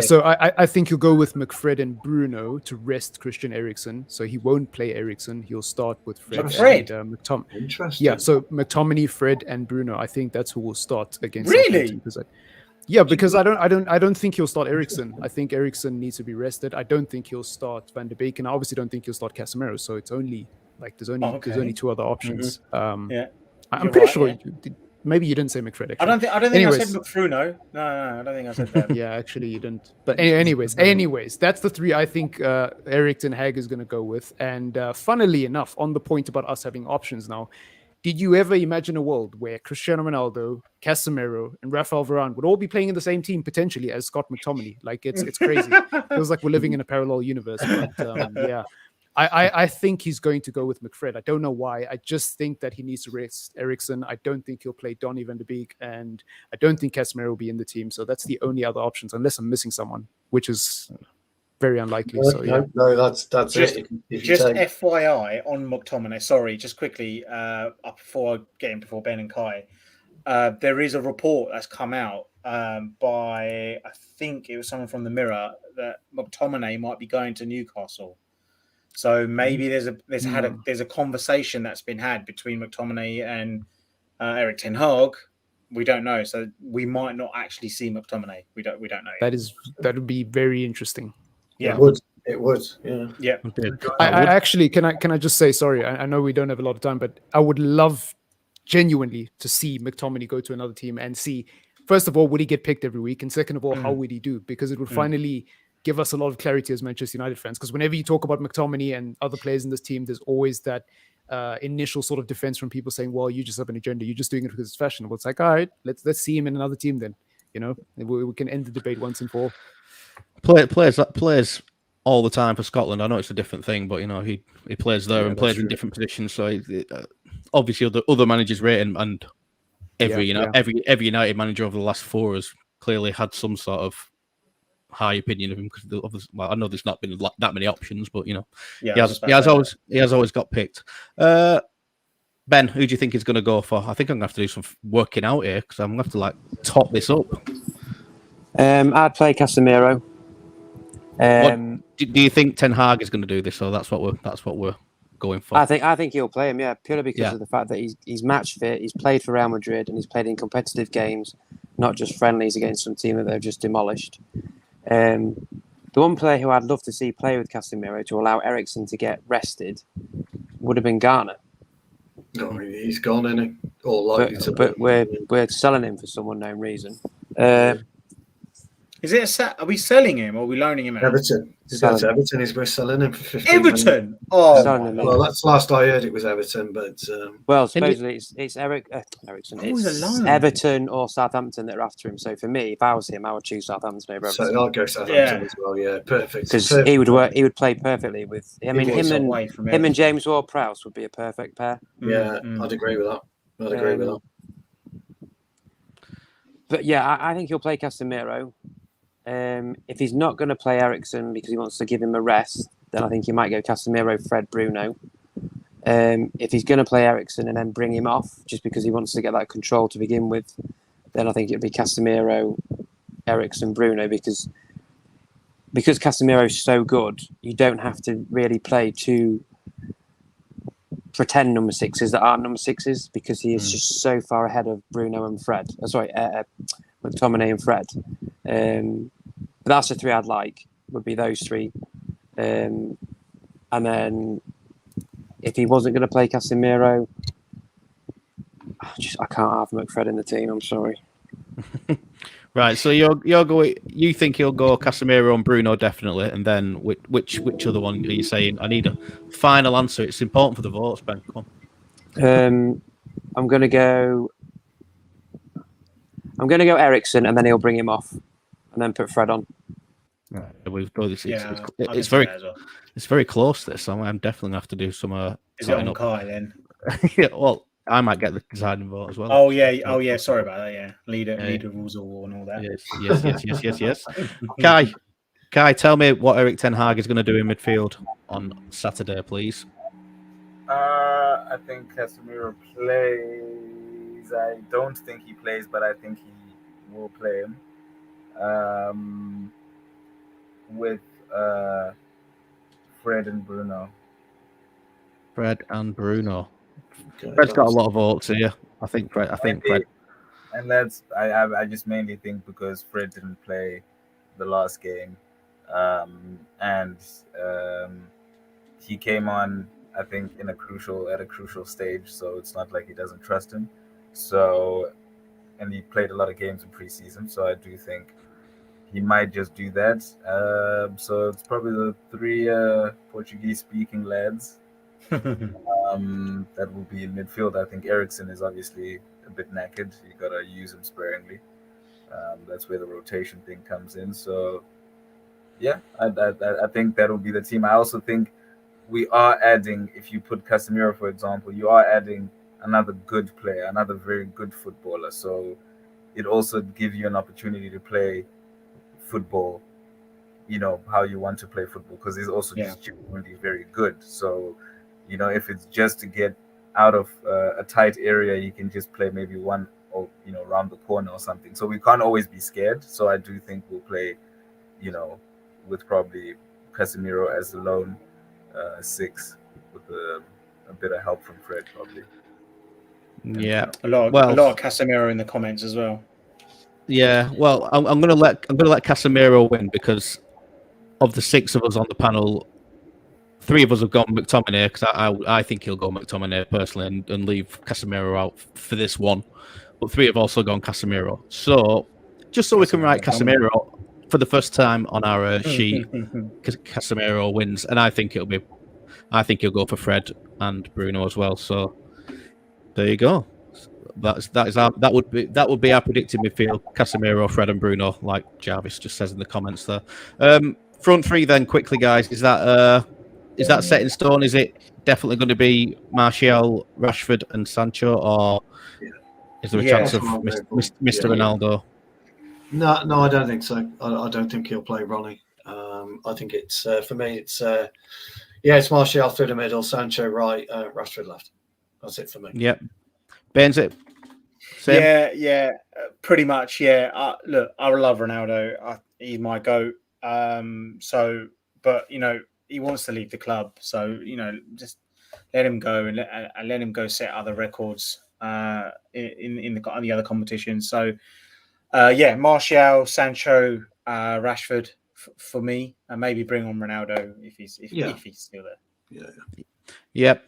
Speaker 4: So I think he'll go with McFred and Bruno to rest Christian Eriksen. So he won't play Eriksen. He'll start with Fred and McTominay.
Speaker 2: Interesting.
Speaker 4: Yeah, so McTominay, Fred, and Bruno. I think that's who will start against.
Speaker 3: Really?
Speaker 4: Because I don't think he'll start Eriksen. I think Eriksen needs to be rested. I don't think he'll start Van der Beek, and I obviously don't think he'll start Casemiro. So it's only. There's only two other options.
Speaker 3: I'm
Speaker 4: pretty sure. Maybe you didn't say McFred. Actually.
Speaker 3: I don't think I said McFruno. No, I don't think I said that.
Speaker 4: Yeah, actually you didn't. But anyways, that's the three I think Erik ten Hag is going to go with. And funnily enough, on the point about us having options now, did you ever imagine a world where Cristiano Ronaldo, Casemiro, and Rafael Varane would all be playing in the same team potentially as Scott McTominay? It's crazy. It feels like we're living in a parallel universe. But yeah. I think he's going to go with McFred. I don't know why. I just think that he needs to rest Eriksen. I don't think he'll play Donny van der Beek, and I don't think Casemiro will be in the team. So that's the only other options, unless I'm missing someone, which is very unlikely.
Speaker 2: No, that's
Speaker 3: just,
Speaker 2: it.
Speaker 3: Just FYI on McTominay. Sorry, just quickly before Ben and Kai, there is a report that's come out by I think it was someone from the Mirror that McTominay might be going to Newcastle. So maybe there's a conversation that's been had between McTominay and Erik ten Hag. We don't know, so we might not actually see McTominay. We don't know.
Speaker 4: That would be very interesting.
Speaker 2: Yeah, it would. Yeah.
Speaker 4: I actually can I just say sorry. I know we don't have a lot of time, but I would love genuinely to see McTominay go to another team and see. First of all, would he get picked every week, and second of all, how would he do? Because it would finally give us a lot of clarity as Manchester United fans. Because whenever you talk about McTominay and other players in this team, there's always that initial sort of defense from people saying, well, you just have an agenda. You're just doing it because it's fashionable. It's like, all right, let's see him in another team then. You know, we can end the debate once and for all.
Speaker 1: Players all the time for Scotland. I know it's a different thing, but, you know, he plays there and plays in different positions. So obviously other managers rate him, and every United manager over the last 4 has clearly had some sort of high opinion of him, because I know there's not been that many options, but, you know, he has always got picked. Ben, who do you think he's going to go for? I think I'm going to have to do some working out here, because I'm going to have to top this up.
Speaker 5: I'd play Casemiro.
Speaker 1: Do you think Ten Hag is going to do this, or that's what we're going for?
Speaker 5: I think he'll play him, purely because of the fact that he's match fit. He's played for Real Madrid and he's played in competitive games, not just friendlies against some team that they've just demolished. The one player who I'd love to see play with Casemiro to allow Eriksen to get rested would have been Garner.
Speaker 2: No, he's gone, isn't he? Or likely to.
Speaker 5: But we're selling him for some unknown reason.
Speaker 3: Is it are we selling him or are we loaning him out?
Speaker 2: Everton. He's going to Everton. We're selling him for 15
Speaker 3: Everton.
Speaker 2: million.
Speaker 3: Oh,
Speaker 2: well, that's last I heard. It was Everton, but
Speaker 5: well, supposedly it's Eriksen. It's Everton or Southampton that are after him. So for me, if I was him, I would choose Southampton over Everton.
Speaker 2: So I'll go Southampton as well. Yeah, perfect.
Speaker 5: Because he would work. He would play perfectly with. I mean, him and James Ward-Prowse would be a perfect pair.
Speaker 2: Yeah, I'd agree with that.
Speaker 5: But yeah, I think he'll play Casemiro. If he's not going to play Eriksen because he wants to give him a rest, then I think he might go Casemiro, Fred, Bruno. If he's going to play Eriksen and then bring him off just because he wants to get that control to begin with, then I think it'd be Casemiro, Eriksen, Bruno, because Casemiro's so good, you don't have to really play 2 pretend number 6s that aren't number 6s, because he is just so far ahead of Bruno and Fred. McTominay and Fred. But that's the 3 I'd like, would be those 3. And then if he wasn't going to play Casemiro, I can't have McFred in the team. I'm sorry.
Speaker 1: Right, so you're going. You think he'll go Casemiro and Bruno definitely, and then which other one are you saying? I need a final answer. It's important for the votes, Ben. Come
Speaker 5: on. I'm going to go Eriksen, and then he'll bring him off, and then put Fred on.
Speaker 1: Right, we've done this. It's very close. This, I'm definitely gonna have to do some.
Speaker 3: Is it on Kai then?
Speaker 1: Yeah, well, I might get the deciding vote as well.
Speaker 3: Oh yeah. Sorry about that. Yeah, leader rules of war and all that.
Speaker 1: Yes. Kai, tell me what Erik Ten Hag is going to do in midfield on Saturday, please.
Speaker 6: I think Casemiro plays. I don't think he plays, but I think he will play him. With Fred and Bruno.
Speaker 1: Fred's got a lot of votes here. I think Fred.
Speaker 6: And that's I just mainly think because Fred didn't play the last game, and he came on, I think, at a crucial stage. So it's not like he doesn't trust him. So, and he played a lot of games in preseason. So I do think he might just do that. So it's probably the 3 Portuguese-speaking lads that will be in midfield. I think Eriksen is obviously a bit knackered. You got to use him sparingly. That's where the rotation thing comes in. So, yeah, I think that will be the team. I also think we are adding, if you put Casemiro, for example, you are adding another good player, another very good footballer. So it also gives you an opportunity to play football, how you want to play football, because he's also just genuinely very good. So, if it's just to get out of a tight area, you can just play maybe one or around the corner or something. So we can't always be scared. So I do think we'll play, with probably Casemiro as the lone 6 with a bit of help from Fred probably.
Speaker 1: Yeah,
Speaker 3: a lot of Casemiro in the comments as well.
Speaker 1: Yeah, well, I'm gonna let Casemiro win because of the 6 of us on the panel, 3 of us have gone McTominay because I think he'll go McTominay personally and leave Casemiro out for this one, but 3 have also gone Casemiro. So just so we can write Casemiro for the first time on our sheet, Casemiro wins, and I think he'll go for Fred and Bruno as well. So there you go. That would be our predicted midfield: Casemiro, Fred, and Bruno, like Jarvis just says in the comments there. Front three, then quickly, guys. Is that set in stone? Is it definitely going to be Martial, Rashford, and Sancho, or is there a chance of Mr. Ronaldo?
Speaker 2: No, I don't think so. I don't think he'll play Ronnie. I think it's for me. It's Martial through the middle, Sancho right, Rashford left. That's it for me.
Speaker 1: Yep. Ben's it. Same?
Speaker 3: Yeah, pretty much. Yeah. Look, I love Ronaldo. He's my goat. But he wants to leave the club, so just let him go and let him go set other records in the other competitions. So Martial, Sancho, Rashford for me, and maybe bring on Ronaldo if he's still there.
Speaker 1: Yep.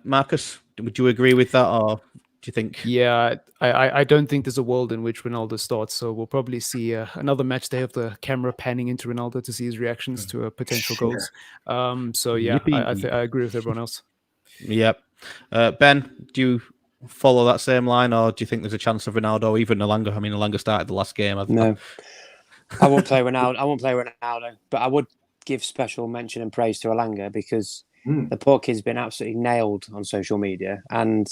Speaker 1: Marcus, would you agree with that, or do you think?
Speaker 4: Yeah, I don't think there's a world in which Ronaldo starts, so we'll probably see another match day of the camera panning into Ronaldo to see his reactions to potential goals. So yeah, I agree with everyone else.
Speaker 1: Yep. Ben, do you follow that same line, or do you think there's a chance of Ronaldo, even Elanga? I mean, Elanga started the last game.
Speaker 5: No, I won't play Ronaldo. I won't play Ronaldo, but I would give special mention and praise to Elanga because the poor kid's been absolutely nailed on social media, and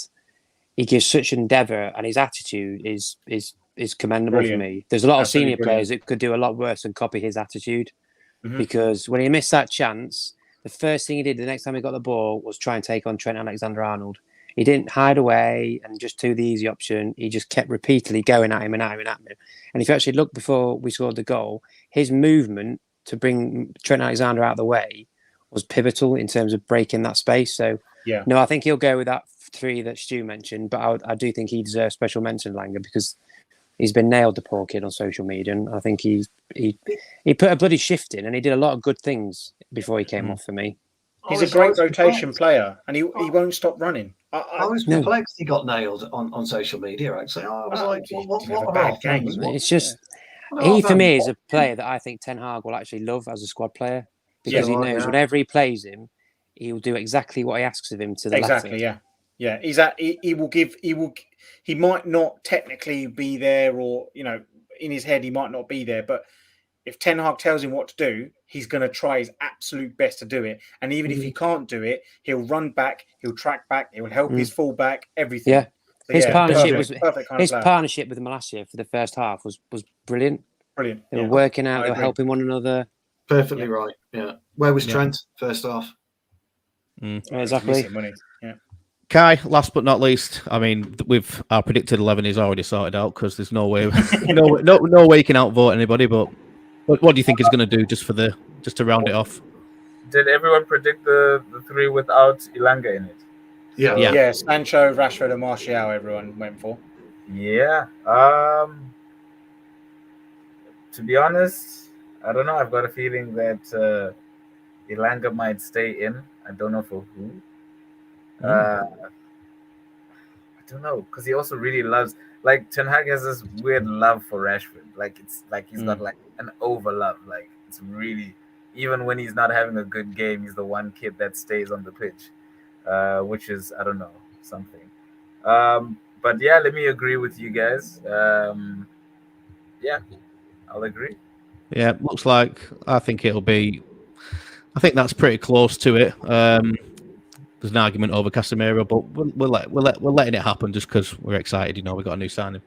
Speaker 5: he gives such endeavour, and his attitude is commendable for me. There's a lot of senior players that could do a lot worse and copy his attitude, because when he missed that chance, the first thing he did the next time he got the ball was try and take on Trent Alexander-Arnold. He didn't hide away and just do the easy option. He just kept repeatedly going at him and at him and at him. And if you actually look before we scored the goal, his movement to bring Trent Alexander out of the way was pivotal in terms of breaking that space. So, no, I think he'll go with that three that Stu mentioned, but I do think he deserves special mention, Langer, because he's been nailed, the poor kid, on social media, and I think he put a bloody shift in, and he did a lot of good things before he came off for me.
Speaker 3: He's a great rotation player, and he won't stop running.
Speaker 2: I was perplexed he got nailed on social media, actually. I was like, what a bad game.
Speaker 5: It's just, he for me is a player that I think Ten Hag will actually love as a squad player, because he knows whenever he plays him, he will do exactly what he asks of him to the letter.
Speaker 3: Yeah. He might not technically be there, or in his head he might not be there, but if Ten Hag tells him what to do, he's going to try his absolute best to do it. And even if he can't do it, he'll run back, he'll track back, he'll help his fullback, everything.
Speaker 5: Yeah.
Speaker 3: So,
Speaker 5: his
Speaker 3: partnership
Speaker 5: with Malacia for the first half was brilliant.
Speaker 3: Brilliant.
Speaker 5: They were working out, they were helping one another.
Speaker 2: Perfectly right. Yeah. Where was Trent first half?
Speaker 5: Exactly.
Speaker 1: Kai, last but not least, I mean, with our predicted 11 is already sorted out, because there's no way, no way you can outvote anybody. But what do you think he's going to do just to round it off?
Speaker 6: Did everyone predict the three without Elanga in it?
Speaker 3: Yeah. Sancho, Rashford, and Martial. Everyone went for.
Speaker 6: Yeah. To be honest, I don't know. I've got a feeling that Elanga might stay in. I don't know for who. I don't know, because he also really loves, like, Ten Hag has this weird love for Rashford. Like, it's like he's got like an over love. Like, it's really, even when he's not having a good game, he's the one kid that stays on the pitch, which is, I don't know, something. But yeah, let me agree with you guys. Yeah, I'll agree.
Speaker 1: Yeah, looks like I think that's pretty close to it. There's an argument over Casemiro, but we're letting it happen just because we're excited. We've got a new signing.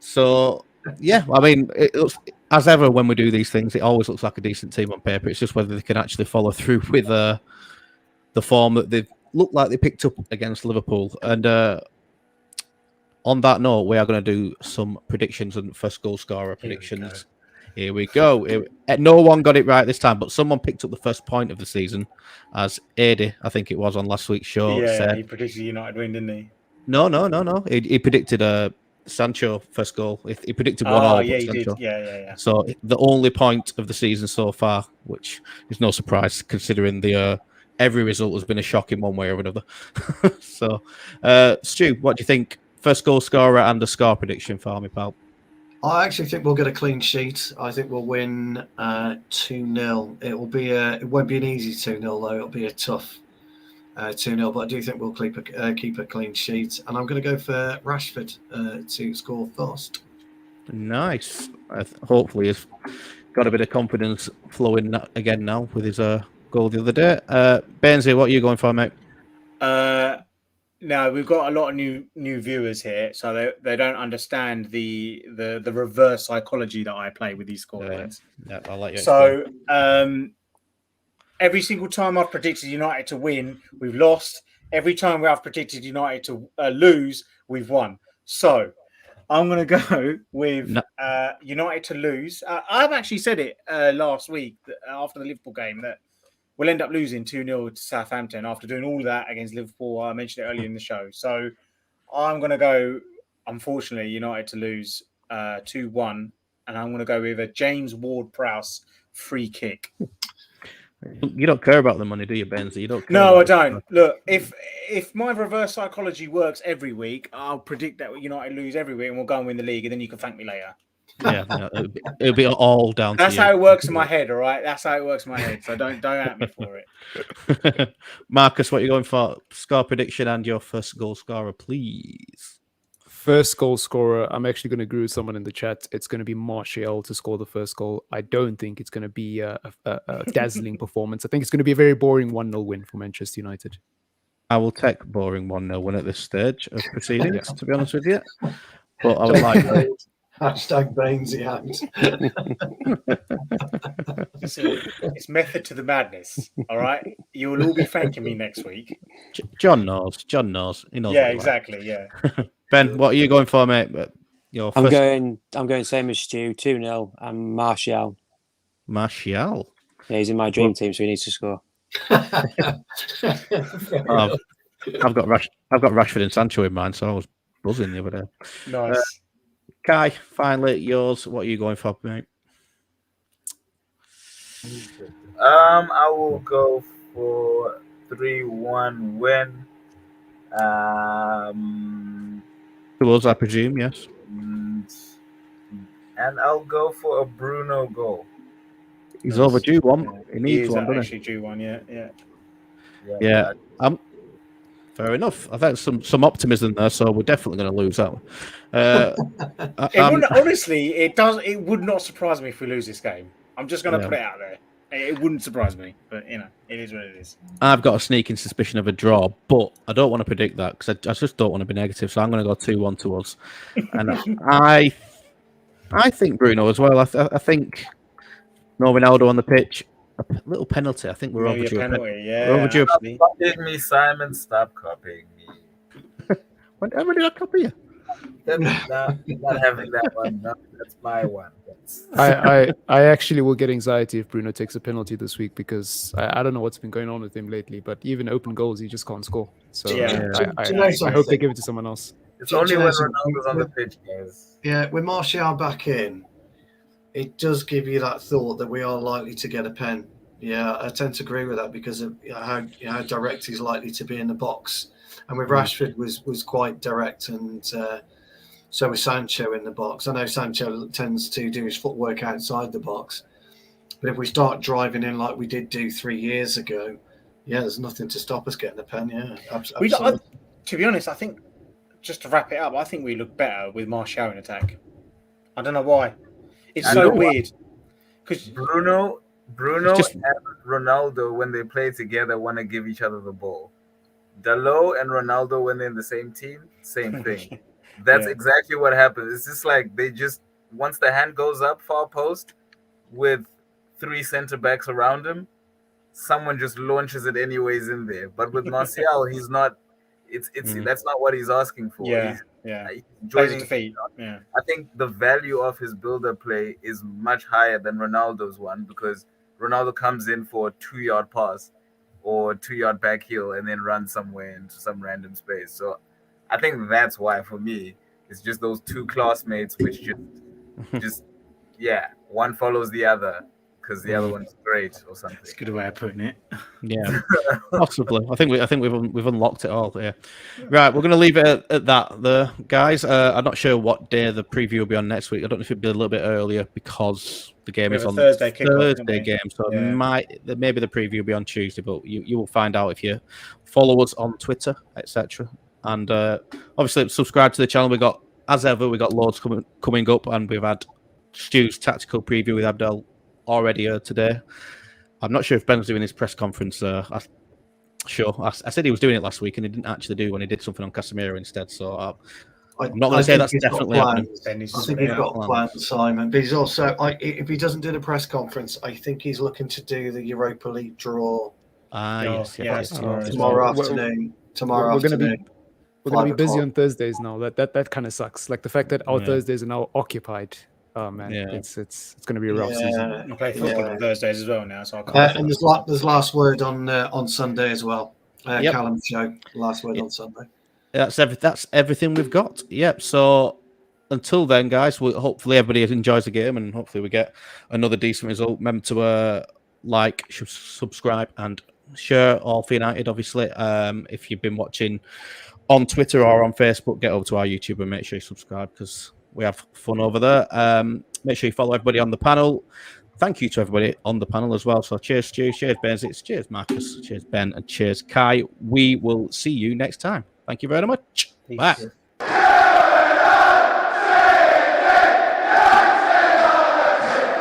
Speaker 1: So yeah, I mean, it looks, as ever when we do these things, it always looks like a decent team on paper. It's just whether they can actually follow through with the form that they look like they picked up against Liverpool. And on that note, we are going to do some predictions and first goal scorer predictions. Here we go. No one got it right this time, but someone picked up the first point of the season, as Adi, I think it was on last week's show.
Speaker 3: Yeah, he predicted United win, didn't he?
Speaker 1: No. He predicted Sancho first goal. He predicted 1-0.
Speaker 3: Yeah, he did. Yeah.
Speaker 1: So the only point of the season so far, which is no surprise considering the every result has been a shock in one way or another. So, Stu, what do you think? First goal scorer and a score prediction for me, pal.
Speaker 2: I actually think we'll get a clean sheet. I think we'll win 2-0. It won't be an easy 2-0 though. It'll be a tough 2-0. But I do think we'll keep a clean sheet. And I'm going to go for Rashford to score first.
Speaker 1: Nice. Hopefully, he's got a bit of confidence flowing again now with his goal the other day. Benzie, what are you going for, mate?
Speaker 3: No, we've got a lot of new viewers here, so they don't understand the reverse psychology that I play with these scorelines.
Speaker 1: Yeah, I'll let you.
Speaker 3: So every single time I've predicted United to win, we've lost. Every time I've predicted United to lose, we've won. So I'm going to go with United to lose. I've actually said it last week after the Liverpool game that we'll end up losing 2-0 to Southampton after doing all of that against Liverpool. I mentioned it earlier in the show. So I'm going to go, unfortunately, United to lose 2-1. And I'm going to go with a James Ward-Prowse free kick.
Speaker 1: You don't care about the money, do you, Benzie? You don't care.
Speaker 3: No, I don't. Look, if my reverse psychology works every week, I'll predict that United lose every week and we'll go and win the league, and then you can thank me later.
Speaker 1: Yeah, it'll be all down to you.
Speaker 3: That's how it works in my head, all right? That's how it works in my head. So don't at me for
Speaker 1: it. Marcus, what are you going for? Score prediction and your first goal scorer, please.
Speaker 4: First goal scorer, I'm actually going to agree with someone in the chat. It's going to be Martial to score the first goal. I don't think it's going to be a dazzling performance. I think it's going to be a very boring 1-0 win for Manchester United.
Speaker 1: I will take boring 1-0 win at this stage of proceedings, to be honest with you. But I would like to...
Speaker 2: Hashtag Bainesy hands.
Speaker 3: It's method to the madness. All right, you will all be thanking me next week.
Speaker 1: John knows. He knows.
Speaker 3: Yeah, exactly. Yeah.
Speaker 1: Ben, what are you going for, mate?
Speaker 5: I'm going same as Stu. 2-0. I'm Martial.
Speaker 1: Martial.
Speaker 5: Yeah, he's in my dream team, so he needs to score.
Speaker 1: I've got Rashford and Sancho in mind, so I was buzzing the other day.
Speaker 3: Nice.
Speaker 1: Kai, finally yours. What are you going for, mate?
Speaker 6: I will go for 3-1 win.
Speaker 1: To us, I presume, yes.
Speaker 6: And I'll go for a Bruno goal.
Speaker 1: He's overdue one. He needs one, doesn't
Speaker 3: he? Due one,
Speaker 1: yeah. Fair enough. I think some optimism there, so we're definitely going to lose that one.
Speaker 3: Honestly, it would not surprise me if we lose this game. I'm just going to put it out there. It wouldn't surprise me, but it is what it is.
Speaker 1: I've got a sneaking suspicion of a draw, but I don't want to predict that because I just don't want to be negative. So I'm going to go 2-1 to us, and I think Bruno as well. I think no Ronaldo on the pitch. A little penalty. I think we're overdue.
Speaker 3: Penalty,
Speaker 1: we're overdue.
Speaker 6: Stop copying me, Simon. Stop copying me.
Speaker 1: When did I copy you?
Speaker 6: Not having that one. No, that's my one.
Speaker 4: I actually will get anxiety if Bruno takes a penalty this week because I don't know what's been going on with him lately. But even open goals, he just can't score. So I hope they give it to someone else.
Speaker 6: It's only when Ronaldo's on the pitch, guys.
Speaker 2: Yeah, with Martial back in, it does give you that thought that we are likely to get a pen. Yeah, I tend to agree with that because of how direct he's likely to be in the box. And with Rashford was quite direct, and so was Sancho in the box. I know Sancho tends to do his footwork outside the box, but if we start driving in like we did do 3 years ago, there's nothing to stop us getting a pen. Yeah, absolutely.
Speaker 3: To be honest, I think just to wrap it up, I think we look better with Martial in attack. I don't know why. It's so weird because
Speaker 6: Bruno and Ronaldo, when they play together, want to give each other the ball. Dalot and Ronaldo, when they're in the same team, same thing. That's exactly what happens. It's just like they just once the hand goes up far post with 3 center backs around him, someone just launches it anyways in there. But with Martial, he's not. It's that's not what he's asking for. He's joining
Speaker 3: defeat. Yeah.
Speaker 6: I think the value of his builder play is much higher than Ronaldo's one because Ronaldo comes in for a 2-yard pass or 2-yard back heel and then runs somewhere into some random space. So I think that's why for me it's just those two classmates which just one follows the other because the other one's great or something.
Speaker 3: That's a good way of putting it.
Speaker 1: Yeah, possibly. I think we've unlocked it all. Yeah, right. We're going to leave it at that, there, guys. I'm not sure what day the preview will be on next week. I don't know if it'll be a little bit earlier because the game is on
Speaker 3: Thursday kickoff,
Speaker 1: Thursday game, so
Speaker 3: Yeah.
Speaker 1: maybe the preview will be on Tuesday. But you will find out if you follow us on Twitter, etc. And obviously subscribe to the channel. We got, as ever, we got loads coming up, and we've had Stu's tactical preview with Abdel already today. I'm not sure if Ben's doing his press conference. I said he was doing it last week, and he didn't actually do when he did something on Casemiro instead. So I'm not going to say that's definitely happening.
Speaker 2: I think he's got plans, Simon. But he's also, if he doesn't do the press conference, I think he's looking to do the Europa League draw.
Speaker 1: Yes.
Speaker 2: Tomorrow afternoon.
Speaker 4: We're going to be busy on Thursdays now. That kind of sucks. Like the fact that our Thursdays are now occupied. Oh man, it's going to be a rough season.
Speaker 3: I play football on Thursdays as well now, so I can't.
Speaker 2: And there's last word on Sunday as well. Callum's show, last word on Sunday.
Speaker 1: That's everything we've got. Yep. So until then, guys, hopefully everybody enjoys the game, and hopefully we get another decent result. Remember to like, subscribe, and share all for United. Obviously, if you've been watching on Twitter or on Facebook, get over to our YouTube and make sure you subscribe because we have fun over there. Make sure you follow everybody on the panel. Thank you to everybody on the panel as well. So cheers, Stu, cheers, Benz, cheers, Marcus, cheers, Ben, and cheers, Kai. We will see you next time. Thank you very much. Peace. Bye.